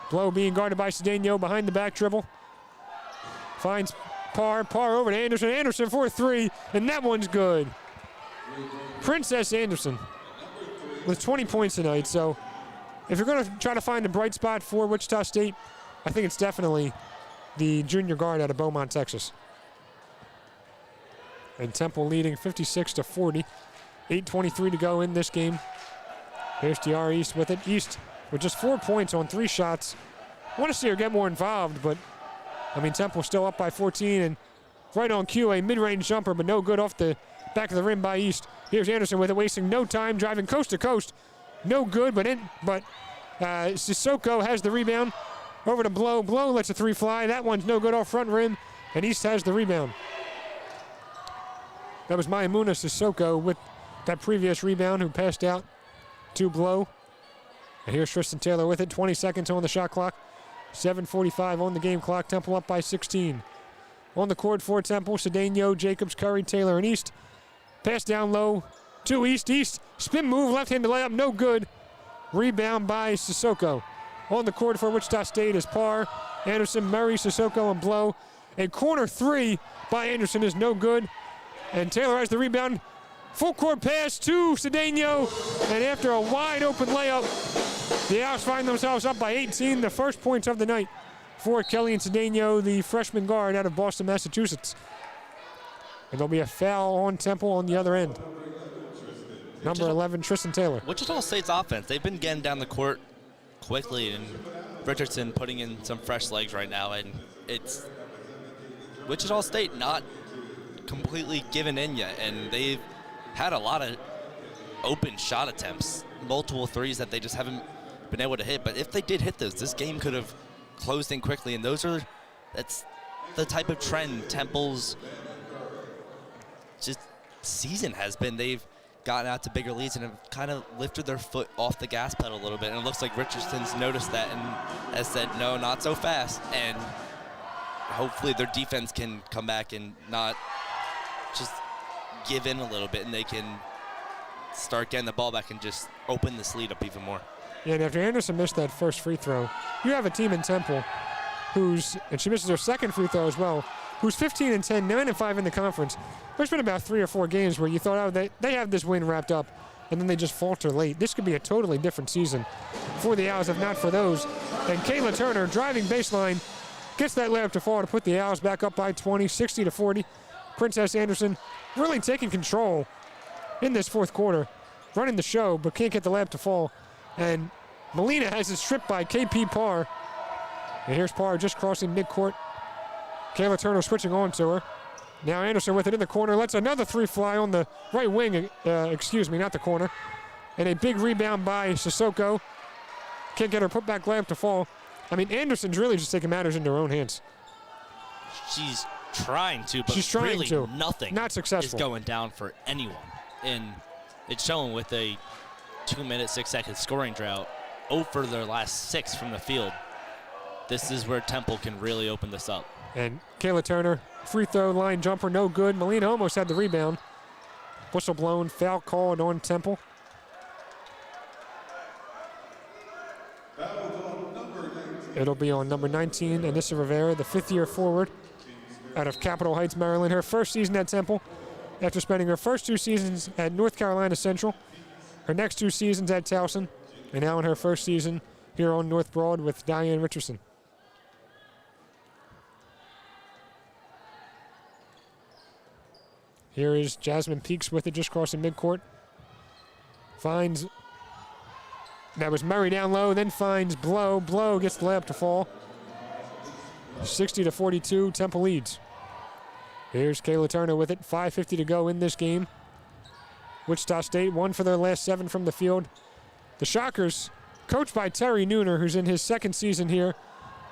Blow being guarded by Cedeno behind the back dribble. Finds Parr. Parr over to Anderson. Anderson for 3, and that one's good. Princess Anderson with 20 points tonight. So if you're going to try to find a bright spot for Wichita State, I think it's definitely the junior guard out of Beaumont, Texas. And Temple leading 56-40. 8:23 to go in this game. Here's Tiara East with it. East with just 4 points on 3 shots. I want to see her get more involved, but I mean, Temple still up by 14, and right on cue, a mid-range jumper, but no good off the back of the rim by East. Here's Anderson with it, wasting no time, driving coast to coast. No good, but Sissoko has the rebound. Over to Blow. Blow lets a 3 fly. That one's no good off front rim, and East has the rebound. That was Maimuna Sissoko with that previous rebound, who passed out to Blow. And here's Tristan Taylor with it. 20 seconds on the shot clock. 7:45 on the game clock. Temple up by 16. On the court for Temple, Cedeno, Jacobs, Curry, Taylor, and East. Pass down low to East. East, spin move, left-handed layup, no good. Rebound by Sissoko. On the court for Wichita State is Parr, Anderson, Murray, Sissoko, and Blow. A corner 3 by Anderson is no good. And Taylor has the rebound. Full court pass to Cedeno, and after a wide open layup, the Owls find themselves up by 18, the first points of the night for Kelly and Cedeno, the freshman guard out of Boston, Massachusetts. And there'll be a foul on Temple on the other end. Number 11, Tristan Taylor. Wichita State's offense, they've been getting down the court quickly, and Richardson putting in some fresh legs right now, and it's Wichita State not completely given in yet, and they've had a lot of open shot attempts, multiple threes that they just haven't been able to hit. But if they did hit those, this game could have closed in quickly, and that's the type of trend Temple's just season has been. They've gotten out to bigger leads and have kind of lifted their foot off the gas pedal a little bit, and it looks like Richardson's noticed that and has said, no, not so fast, and hopefully their defense can come back and not just give in a little bit, and they can start getting the ball back and just open this lead up even more. Yeah, and after Anderson missed that first free throw, you have a team in Temple and she misses her second free throw as well, who's 15-10, 9-5 in the conference. There's been about 3 or 4 games where you thought, oh, they have this win wrapped up, and then they just falter late. This could be a totally different season for the Owls, if not for those. And Kayla Turner, driving baseline, gets that layup to fall to put the Owls back up by 20, 60-40. Princess Anderson really taking control in this fourth quarter. running the show, but can't get the layup to fall. And Molina has it stripped by KP Parr. And here's Parr just crossing midcourt. Kayla Turner switching on to her. Now Anderson with it in the corner. Lets another three fly on the right wing. Not the corner. And a big rebound by Sissoko. Can't get her put-back layup to fall. I mean, Anderson's really just taking matters into her own hands. She's trying to, but She's trying really to. nothing Not successful. is going down for anyone. And it's shown with a 2-minute, 6-second scoring drought. 0 for their last 6 from the field. This is where Temple can really open this up. And Kayla Turner, free throw line jumper, no good. Molina almost had the rebound. Whistle blown, foul called on Temple. It'll be on number 19, Anissa Rivera, the fifth-year forward out of Capitol Heights, Maryland. Her first season at Temple after spending her first 2 seasons at North Carolina Central, her next 2 seasons at Towson, and now in her first season here on North Broad with Diane Richardson. Here is Jasmine Peaks with it, just crossing midcourt. Finds, that was Murray down low, then finds Blow. Blow gets the layup to fall. 60-42, Temple leads. Here's Kayla Turner with it, 5:50 to go in this game. Wichita State won for their last 7 from the field. The Shockers, coached by Terry Nooner, who's in his second season here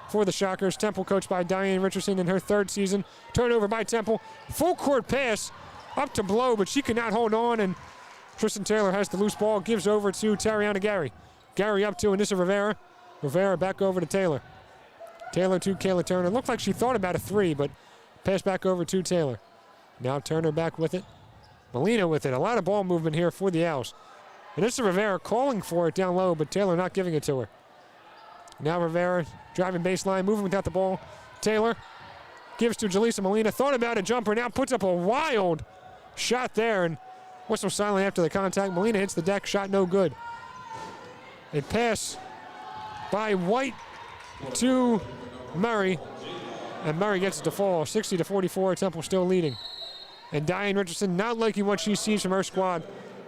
for the Shockers. Temple coached by Diane Richardson in her 3rd season. Turnover by Temple. Full court pass up to Blow, but she could not hold on, and Tristan Taylor has the loose ball, gives over to Tariana Gary. Gary up to Anissa Rivera. Rivera back over to Taylor. Taylor to Kayla Turner. Looked like she thought about a 3, but pass back over to Taylor. Now Turner back with it. Molina with it. A lot of ball movement here for the Owls. Anissa Rivera calling for it down low, but Taylor not giving it to her. Now Rivera driving baseline, moving without the ball. Taylor gives to Jaleesa Molina. Thought about a jumper, now puts up a wild shot there, and whistle silent after the contact. Molina hits the deck, shot no good. A pass by White to Murray, and Murray gets it to fall. 60-44, Temple still leading. And Diane Richardson not liking what she sees from her squad,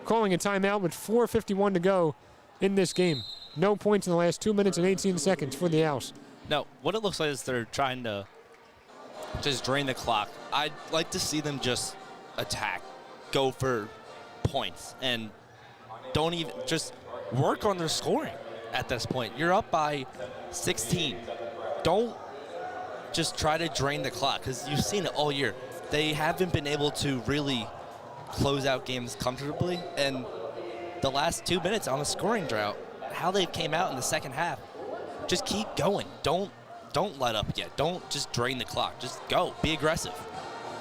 calling a timeout with 4:51 to go in this game. No points in the last 2 minutes and 18 seconds for the Owls. No, what it looks like is they're trying to just drain the clock. I'd like to see them just attack, go for points, and don't even just work on their scoring at this point. You're up by 16. Don't just try to drain the clock, because you've seen it all year. They haven't been able to really close out games comfortably, and the last 2 minutes on a scoring drought, how they came out in the second half, just keep going. Don't let up yet. Don't just drain the clock. Just go. Be aggressive.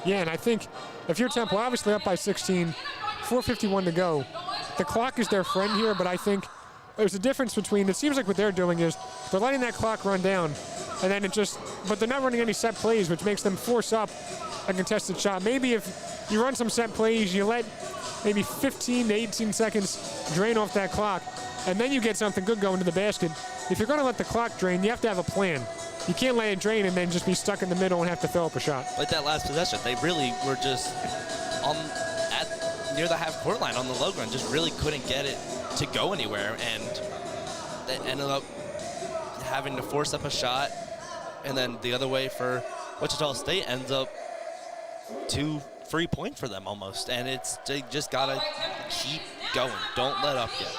Yeah, and I think if you're Temple, obviously up by 16, 4:51 to go, the clock is their friend here, but I think there's a difference between, it seems like what they're doing is they're letting that clock run down, and then but they're not running any set plays, which makes them force up a contested shot. Maybe if you run some set plays, you let maybe 15 to 18 seconds drain off that clock, and then you get something good going to the basket. If you're going to let the clock drain, you have to have a plan. You can't let it drain and then just be stuck in the middle and have to throw up a shot. Like that last possession, they really were just near the half-court line on the low ground, just really couldn't get it to go anywhere, and they ended up having to force up a shot, and then the other way for Wichita State ends up 2 free points for them almost, and they just gotta keep going. Don't let up yet.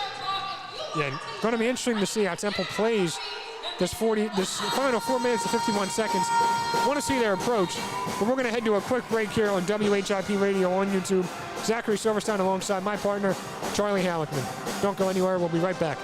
Yeah, going to be interesting to see how Temple plays this final 4 minutes and 51 seconds. Want to see their approach, but we're going to head to a quick break here on WHIP Radio on YouTube. Zachary Silverstein alongside my partner, Charlie Halleckman. Don't go anywhere. We'll be right back.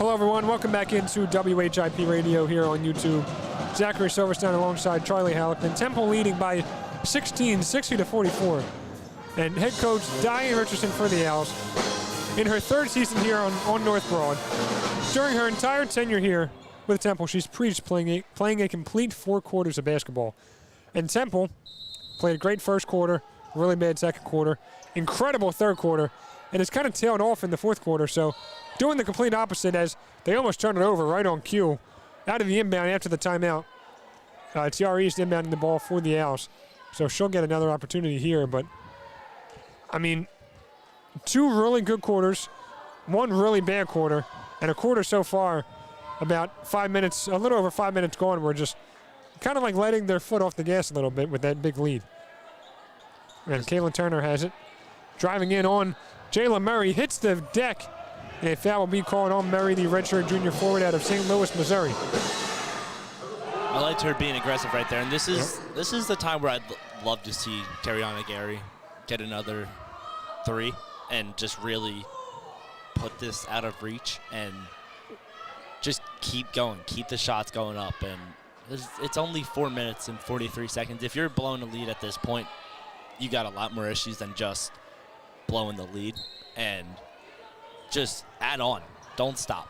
Hello, everyone. Welcome back into WHIP Radio here on YouTube. Zachary Silverstein alongside Charlie Halleckman. Temple leading by 16, 60-44. And head coach Diane Richardson for the Owls in her third season here on North Broad. During her entire tenure here with Temple, she's preached playing a complete 4 quarters of basketball. And Temple played a great first quarter, really bad second quarter, incredible third quarter, and it's kind of tailed off in the fourth quarter. So doing the complete opposite as they almost turned it over right on cue out of the inbound after the timeout. TR East inbounding the ball for the Owls. So she'll get another opportunity here. But, I mean, 2 really good quarters, 1 really bad quarter, and a quarter so far, about 5 minutes, a little over 5 minutes gone, we're just kind of like letting their foot off the gas a little bit with that big lead. And Kayla Turner has it. Driving in on Jayla Murray, hits the deck, and a foul will be called on Murray, the redshirt junior forward out of St. Louis, Missouri. I liked her being aggressive right there, and this is the time where I'd love to see Tariana Gary get another 3 and just really put this out of reach and just keep going, keep the shots going up. And it's only 4 minutes and 43 seconds. If you're blowing a lead at this point, you got a lot more issues than just blowing the lead, and just add on. Don't stop.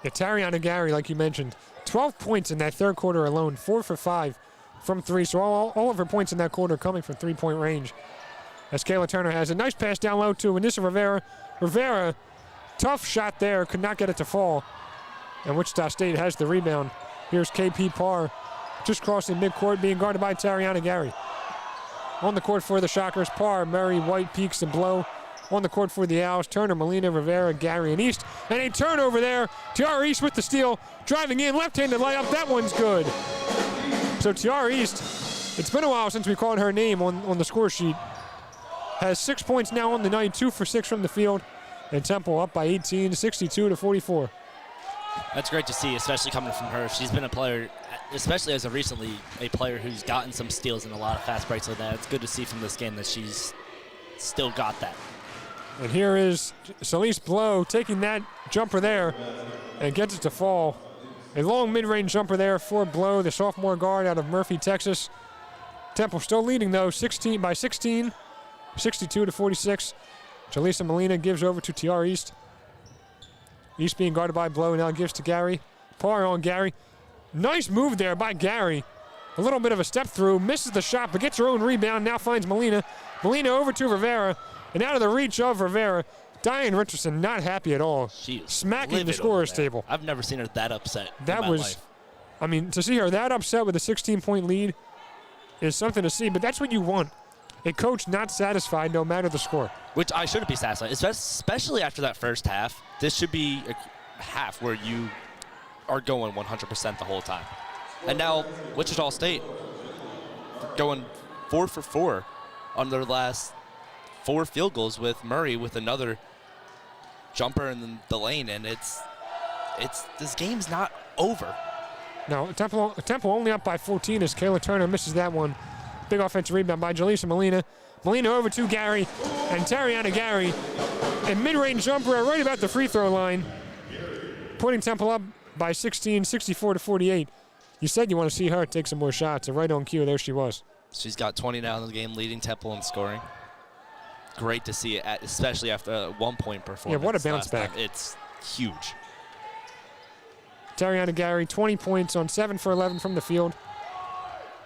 Yeah, Tariana Gary, like you mentioned, 12 points in that third quarter alone, 4 for 5 from 3. So all of her points in that quarter coming from 3-point range. As Kayla Turner has a nice pass down low to Anissa Rivera. Rivera, tough shot there, could not get it to fall. And Wichita State has the rebound. Here's KP Parr just crossing midcourt, being guarded by Tariana Gary. On the court for the Shockers, Parr, Murray, White, Peaks, and Blow. On the court for the Owls, Turner, Molina, Rivera, Gary, and East. And a turnover there. TR East with the steal. Driving in, left-handed layup. That one's good. So TR East, it's been a while since we called her name on the score sheet. Has 6 points now on the night, 2 for 6 from the field. And Temple up by 18, 62-44. That's great to see, especially coming from her. She's been a player, especially as of recently, a player who's gotten some steals and a lot of fast breaks like that. It's good to see from this game that she's still got that. And here is Celeste Blow taking that jumper there and gets it to fall. A long mid-range jumper there for Blow, the sophomore guard out of Murphy, Texas. Temple still leading, though, 16 by 16, 62-46. Jaleesa Molina gives over to TR East. East being guarded by Blow, now gives to Gary. Parr on Gary. Nice move there by Gary. A little bit of a step through, misses the shot, but gets her own rebound, now finds Molina. Molina over to Rivera, and out of the reach of Rivera. Diane Richardson not happy at all. She is smacking the scorer's table. I've never seen her that upset that in my was, life. I mean, to see her that upset with a 16-point lead is something to see, but that's what you want. A coach not satisfied no matter the score. Which I shouldn't be satisfied, especially after that first half. This should be a half where you are going 100% the whole time. And now Wichita State going 4 for 4 on their last 4 field goals with Murray with another jumper in the lane, and it's this game's not over. No, Temple only up by 14 as Kayla Turner misses that one. Big offensive rebound by Jaleesa Molina. Molina over to Gary, and Tariana Gary. A mid-range jumper right about the free throw line, putting Temple up by 16, 64-48. You said you want to see her take some more shots, and right on cue, there she was. She's got 20 now in the game, leading Temple in scoring. Great to see it, especially after a 1-point performance. Yeah, what a bounce back. It's huge. Tariana Gary, 20 points on 7 for 11 from the field.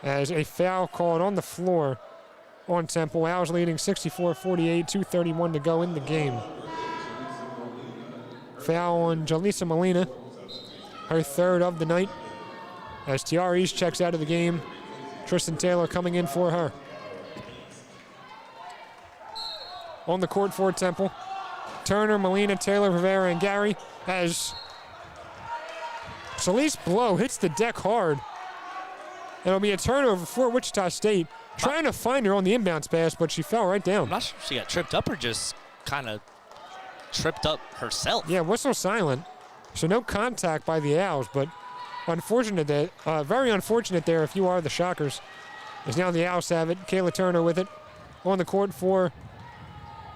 As a foul called on the floor on Temple. Owls leading 64-48, 2:31 to go in the game. Foul on Jaleesa Molina, her third of the night. As TR East checks out of the game, Tristan Taylor coming in for her. On the court for Temple, Turner, Molina, Taylor, Rivera, and Gary. As Celeste Blow hits the deck hard. It'll be a turnover for Wichita State. Trying to find her on the inbounds pass, but she fell right down. I'm not sure if she got tripped up or just kind of tripped up herself. Yeah, whistle silent. So no contact by the Owls, but unfortunate that, very unfortunate there if you are the Shockers. As now the Owls have it. Kayla Turner with it. On the court for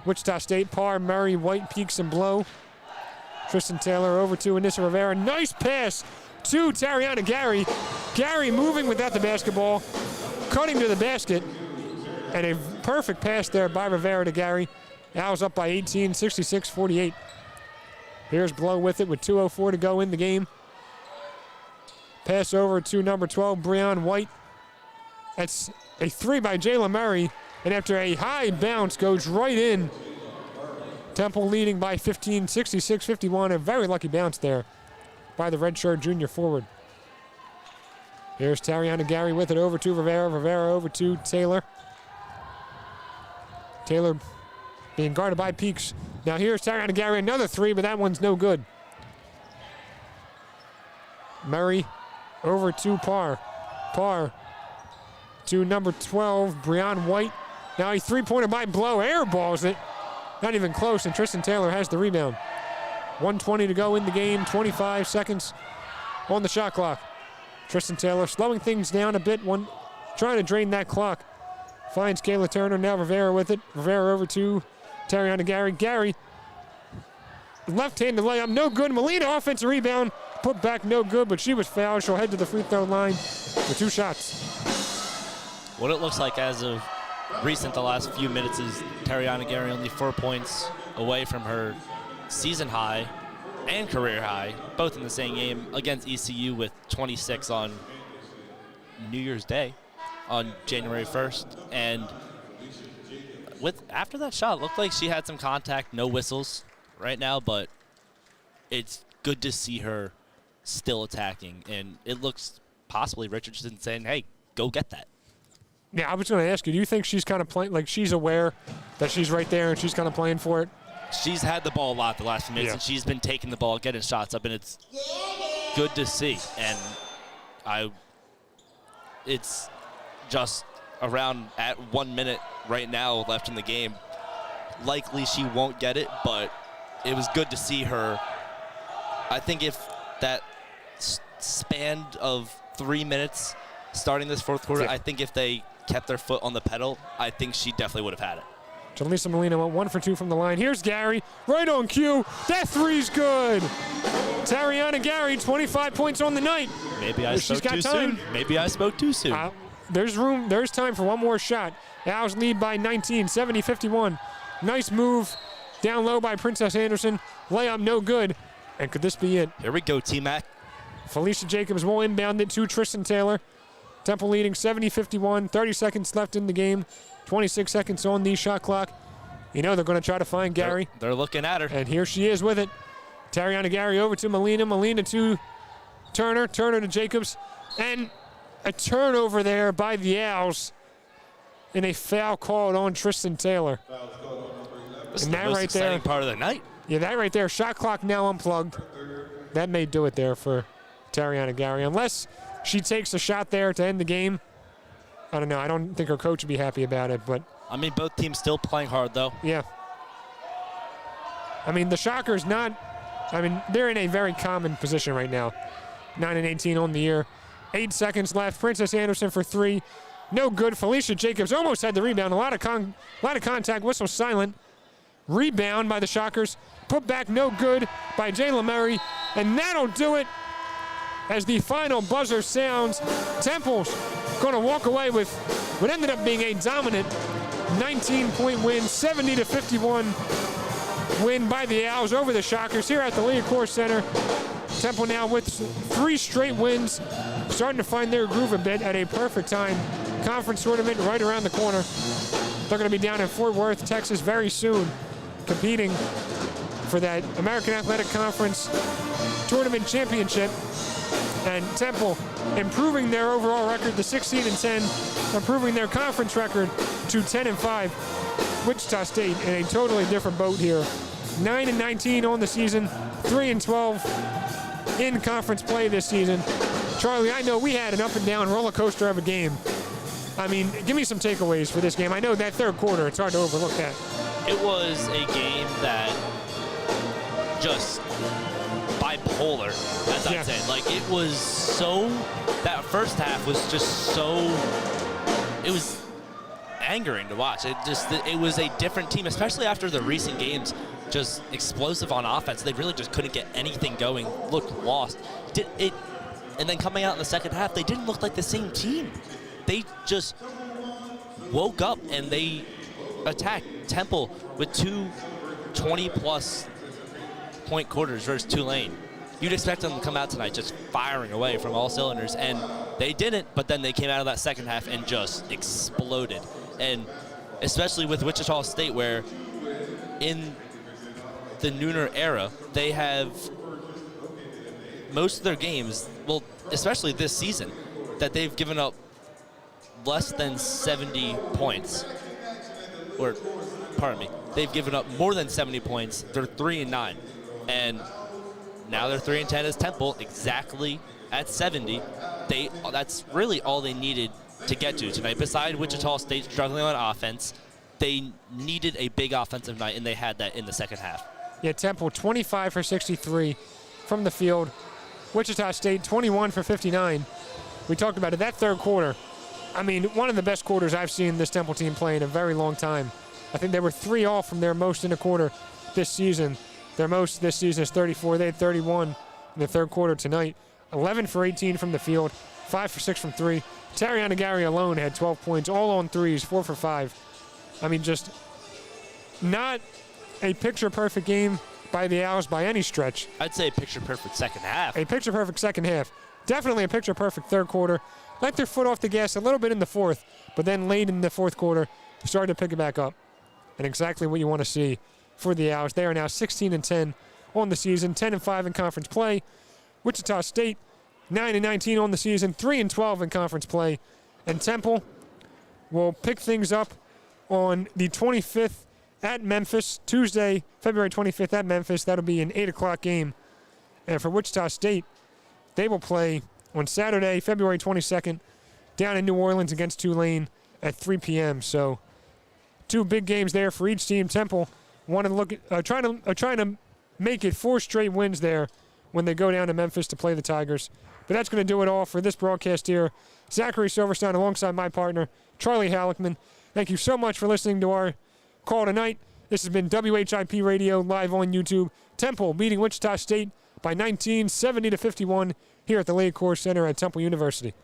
Wichita State. Parr, Murray, White, Peaks, and Blow. Tristan Taylor over to Anissa Rivera. Nice pass to Tariana Gary. Gary moving without the basketball, cutting to the basket, and a perfect pass there by Rivera to Gary. Owls up by 18, 66-48. Here's Blow with it with 2:04 to go in the game. Pass over to number 12, Breon White. That's a three by Jayla Murray, and after a high bounce, goes right in. Temple leading by 15, 66-51. A very lucky bounce there by the redshirt junior forward. Here's Tariana Gary with it over to Rivera. Rivera over to Taylor. Taylor being guarded by Peaks. Now here's Tariana Gary, another three, but that one's no good. Murray over to Parr. Parr to number 12, Breon White. Now a three-pointer by Blow, airballs it. Not even close, and Tristan Taylor has the rebound. 1:20 to go in the game, 25 seconds on the shot clock. Tristan Taylor slowing things down a bit, trying to drain that clock. Finds Kayla Turner, now Rivera with it. Rivera over to Tariana Gary. Gary, left-handed layup, no good. Molina offensive rebound, put back no good, but she was fouled. She'll head to the free throw line for two shots. What it looks like as of recent, the last few minutes, is Tariana Gary only 4 points away from her season high and career high, both in the same game against ECU with 26 on New Year's Day on January 1st. And after that shot, it looked like she had some contact, no whistles right now, but it's good to see her still attacking. And it looks possibly Richardson saying, hey, go get that. Yeah, I was going to ask you, do you think she's kind of playing, like she's aware that she's right there and she's kind of playing for it? She's had the ball a lot the last few minutes, Yeah. and she's been taking the ball, getting shots up, and it's good to see. And it's just around at 1 minute right now left in the game. Likely she won't get it, but it was good to see her. I think if that span of 3 minutes starting this fourth quarter, Yeah. I think if they kept their foot on the pedal, I think she definitely would have had it. Jaleesa Molina went 1 for 2 from the line. Here's Gary, right on cue. That three's good. Tariana Gary, 25 points on the night. Maybe I She's spoke got too time. soon. Maybe I spoke too soon. There's time for one more shot. Owls lead by 19, 70-51. Nice move down low by Princess Anderson. Layup no good. And could this be it? Here we go, T-Mac. Felicia Jacobs will inbound it to Tristan Taylor. Temple leading 70-51. 30 seconds left in the game. 26 seconds on the shot clock. You know they're going to try to find Gary. They're looking at her. And here she is with it. Tariana Gary over to Molina. Molina to Turner. Turner to Jacobs. And a turnover there by the Owls. And a foul called on Tristan Taylor. This is And the that most right exciting there. part of the night. Yeah, that right there. Shot clock now unplugged. That may do it there for Tariana Gary. Unless she takes a shot there to end the game. I don't know. I don't think her coach would be happy about it, but I mean, both teams still playing hard, though. yeah. I mean, the Shockers they're in a very common position right now. 9-18 on the year. 8 seconds left. Princess Anderson for three. No good. Felicia Jacobs almost had the rebound. A lot of contact. Whistle silent. Rebound by the Shockers. Put back no good by Jayla Murray. And that'll do it as the final buzzer sounds. Temple's going to walk away with what ended up being a dominant 19-point win, 70-51 win by the Owls over the Shockers here at the Leacourt Center. Temple now with 3 straight wins, starting to find their groove a bit at a perfect time. Conference tournament right around the corner. They're going to be down in Fort Worth, Texas very soon, competing for that American Athletic Conference Tournament Championship. And Temple improving their overall record to 16-10, improving their conference record to 10-5. Wichita State in a totally different boat here. 9-19 on the season, 3-12 in conference play this season. Charlie, I know we had an up and down roller coaster of a game. I mean, give me some takeaways for this game. I know that third quarter, it's hard to overlook that. It was a game that just bipolar, as I'd say. Like, it was so, that first half was just so, it was angering to watch. It was a different team, especially after the recent games. just explosive on offense. They really just couldn't get anything going, looked lost. And then coming out in the second half, they didn't look like the same team. They just woke up and they attacked Temple with 2 20-plus point quarters versus Tulane. You'd expect them to come out tonight just firing away from all cylinders, and they didn't, but then they came out of that second half and just exploded. And especially with Wichita State, where in the Nooner era, they have most of their games, well, especially this season, that they've given up less than 70 points. Or, pardon me, they've given up more than 70 points. They're 3-9. And now they're 3-10 as Temple, exactly at 70. That's really all they needed to get to tonight. Besides Wichita State struggling on offense, they needed a big offensive night, and they had that in the second half. Yeah, Temple 25 for 63 from the field. Wichita State 21 for 59. We talked about it. That third quarter, I mean, one of the best quarters I've seen this Temple team play in a very long time. I think they were 3 off from their most in a quarter this season. Their most this season is 34. They had 31 in the third quarter tonight. 11 for 18 from the field, 5 for 6 from 3. Tariana Gary alone had 12 points, all on threes, 4 for 5. I mean, just not a picture-perfect game by the Owls by any stretch. I'd say a picture-perfect second half. A picture-perfect second half. Definitely a picture-perfect third quarter. Let their foot off the gas a little bit in the fourth, but then late in the fourth quarter, started to pick it back up. And exactly what you want to see for the Owls. They are now 16-10 on the season, 10-5 in conference play. Wichita State, 9-19 on the season, 3-12 in conference play. And Temple will pick things up on the 25th at Memphis, Tuesday, February 25th at Memphis. That'll be an 8 o'clock game. And for Wichita State, they will play on Saturday, February 22nd, down in New Orleans against Tulane at 3 p.m. So 2 big games there for each team. Temple want to look at, trying to make it 4 straight wins there when they go down to Memphis to play the Tigers. But that's going to do it all for this broadcast here. Zachary Silverstein alongside my partner, Charlie Halleckman. Thank you so much for listening to our call tonight. This has been WHIP Radio live on YouTube. Temple beating Wichita State by 19, 70-51 here at the Lake Course Center at Temple University.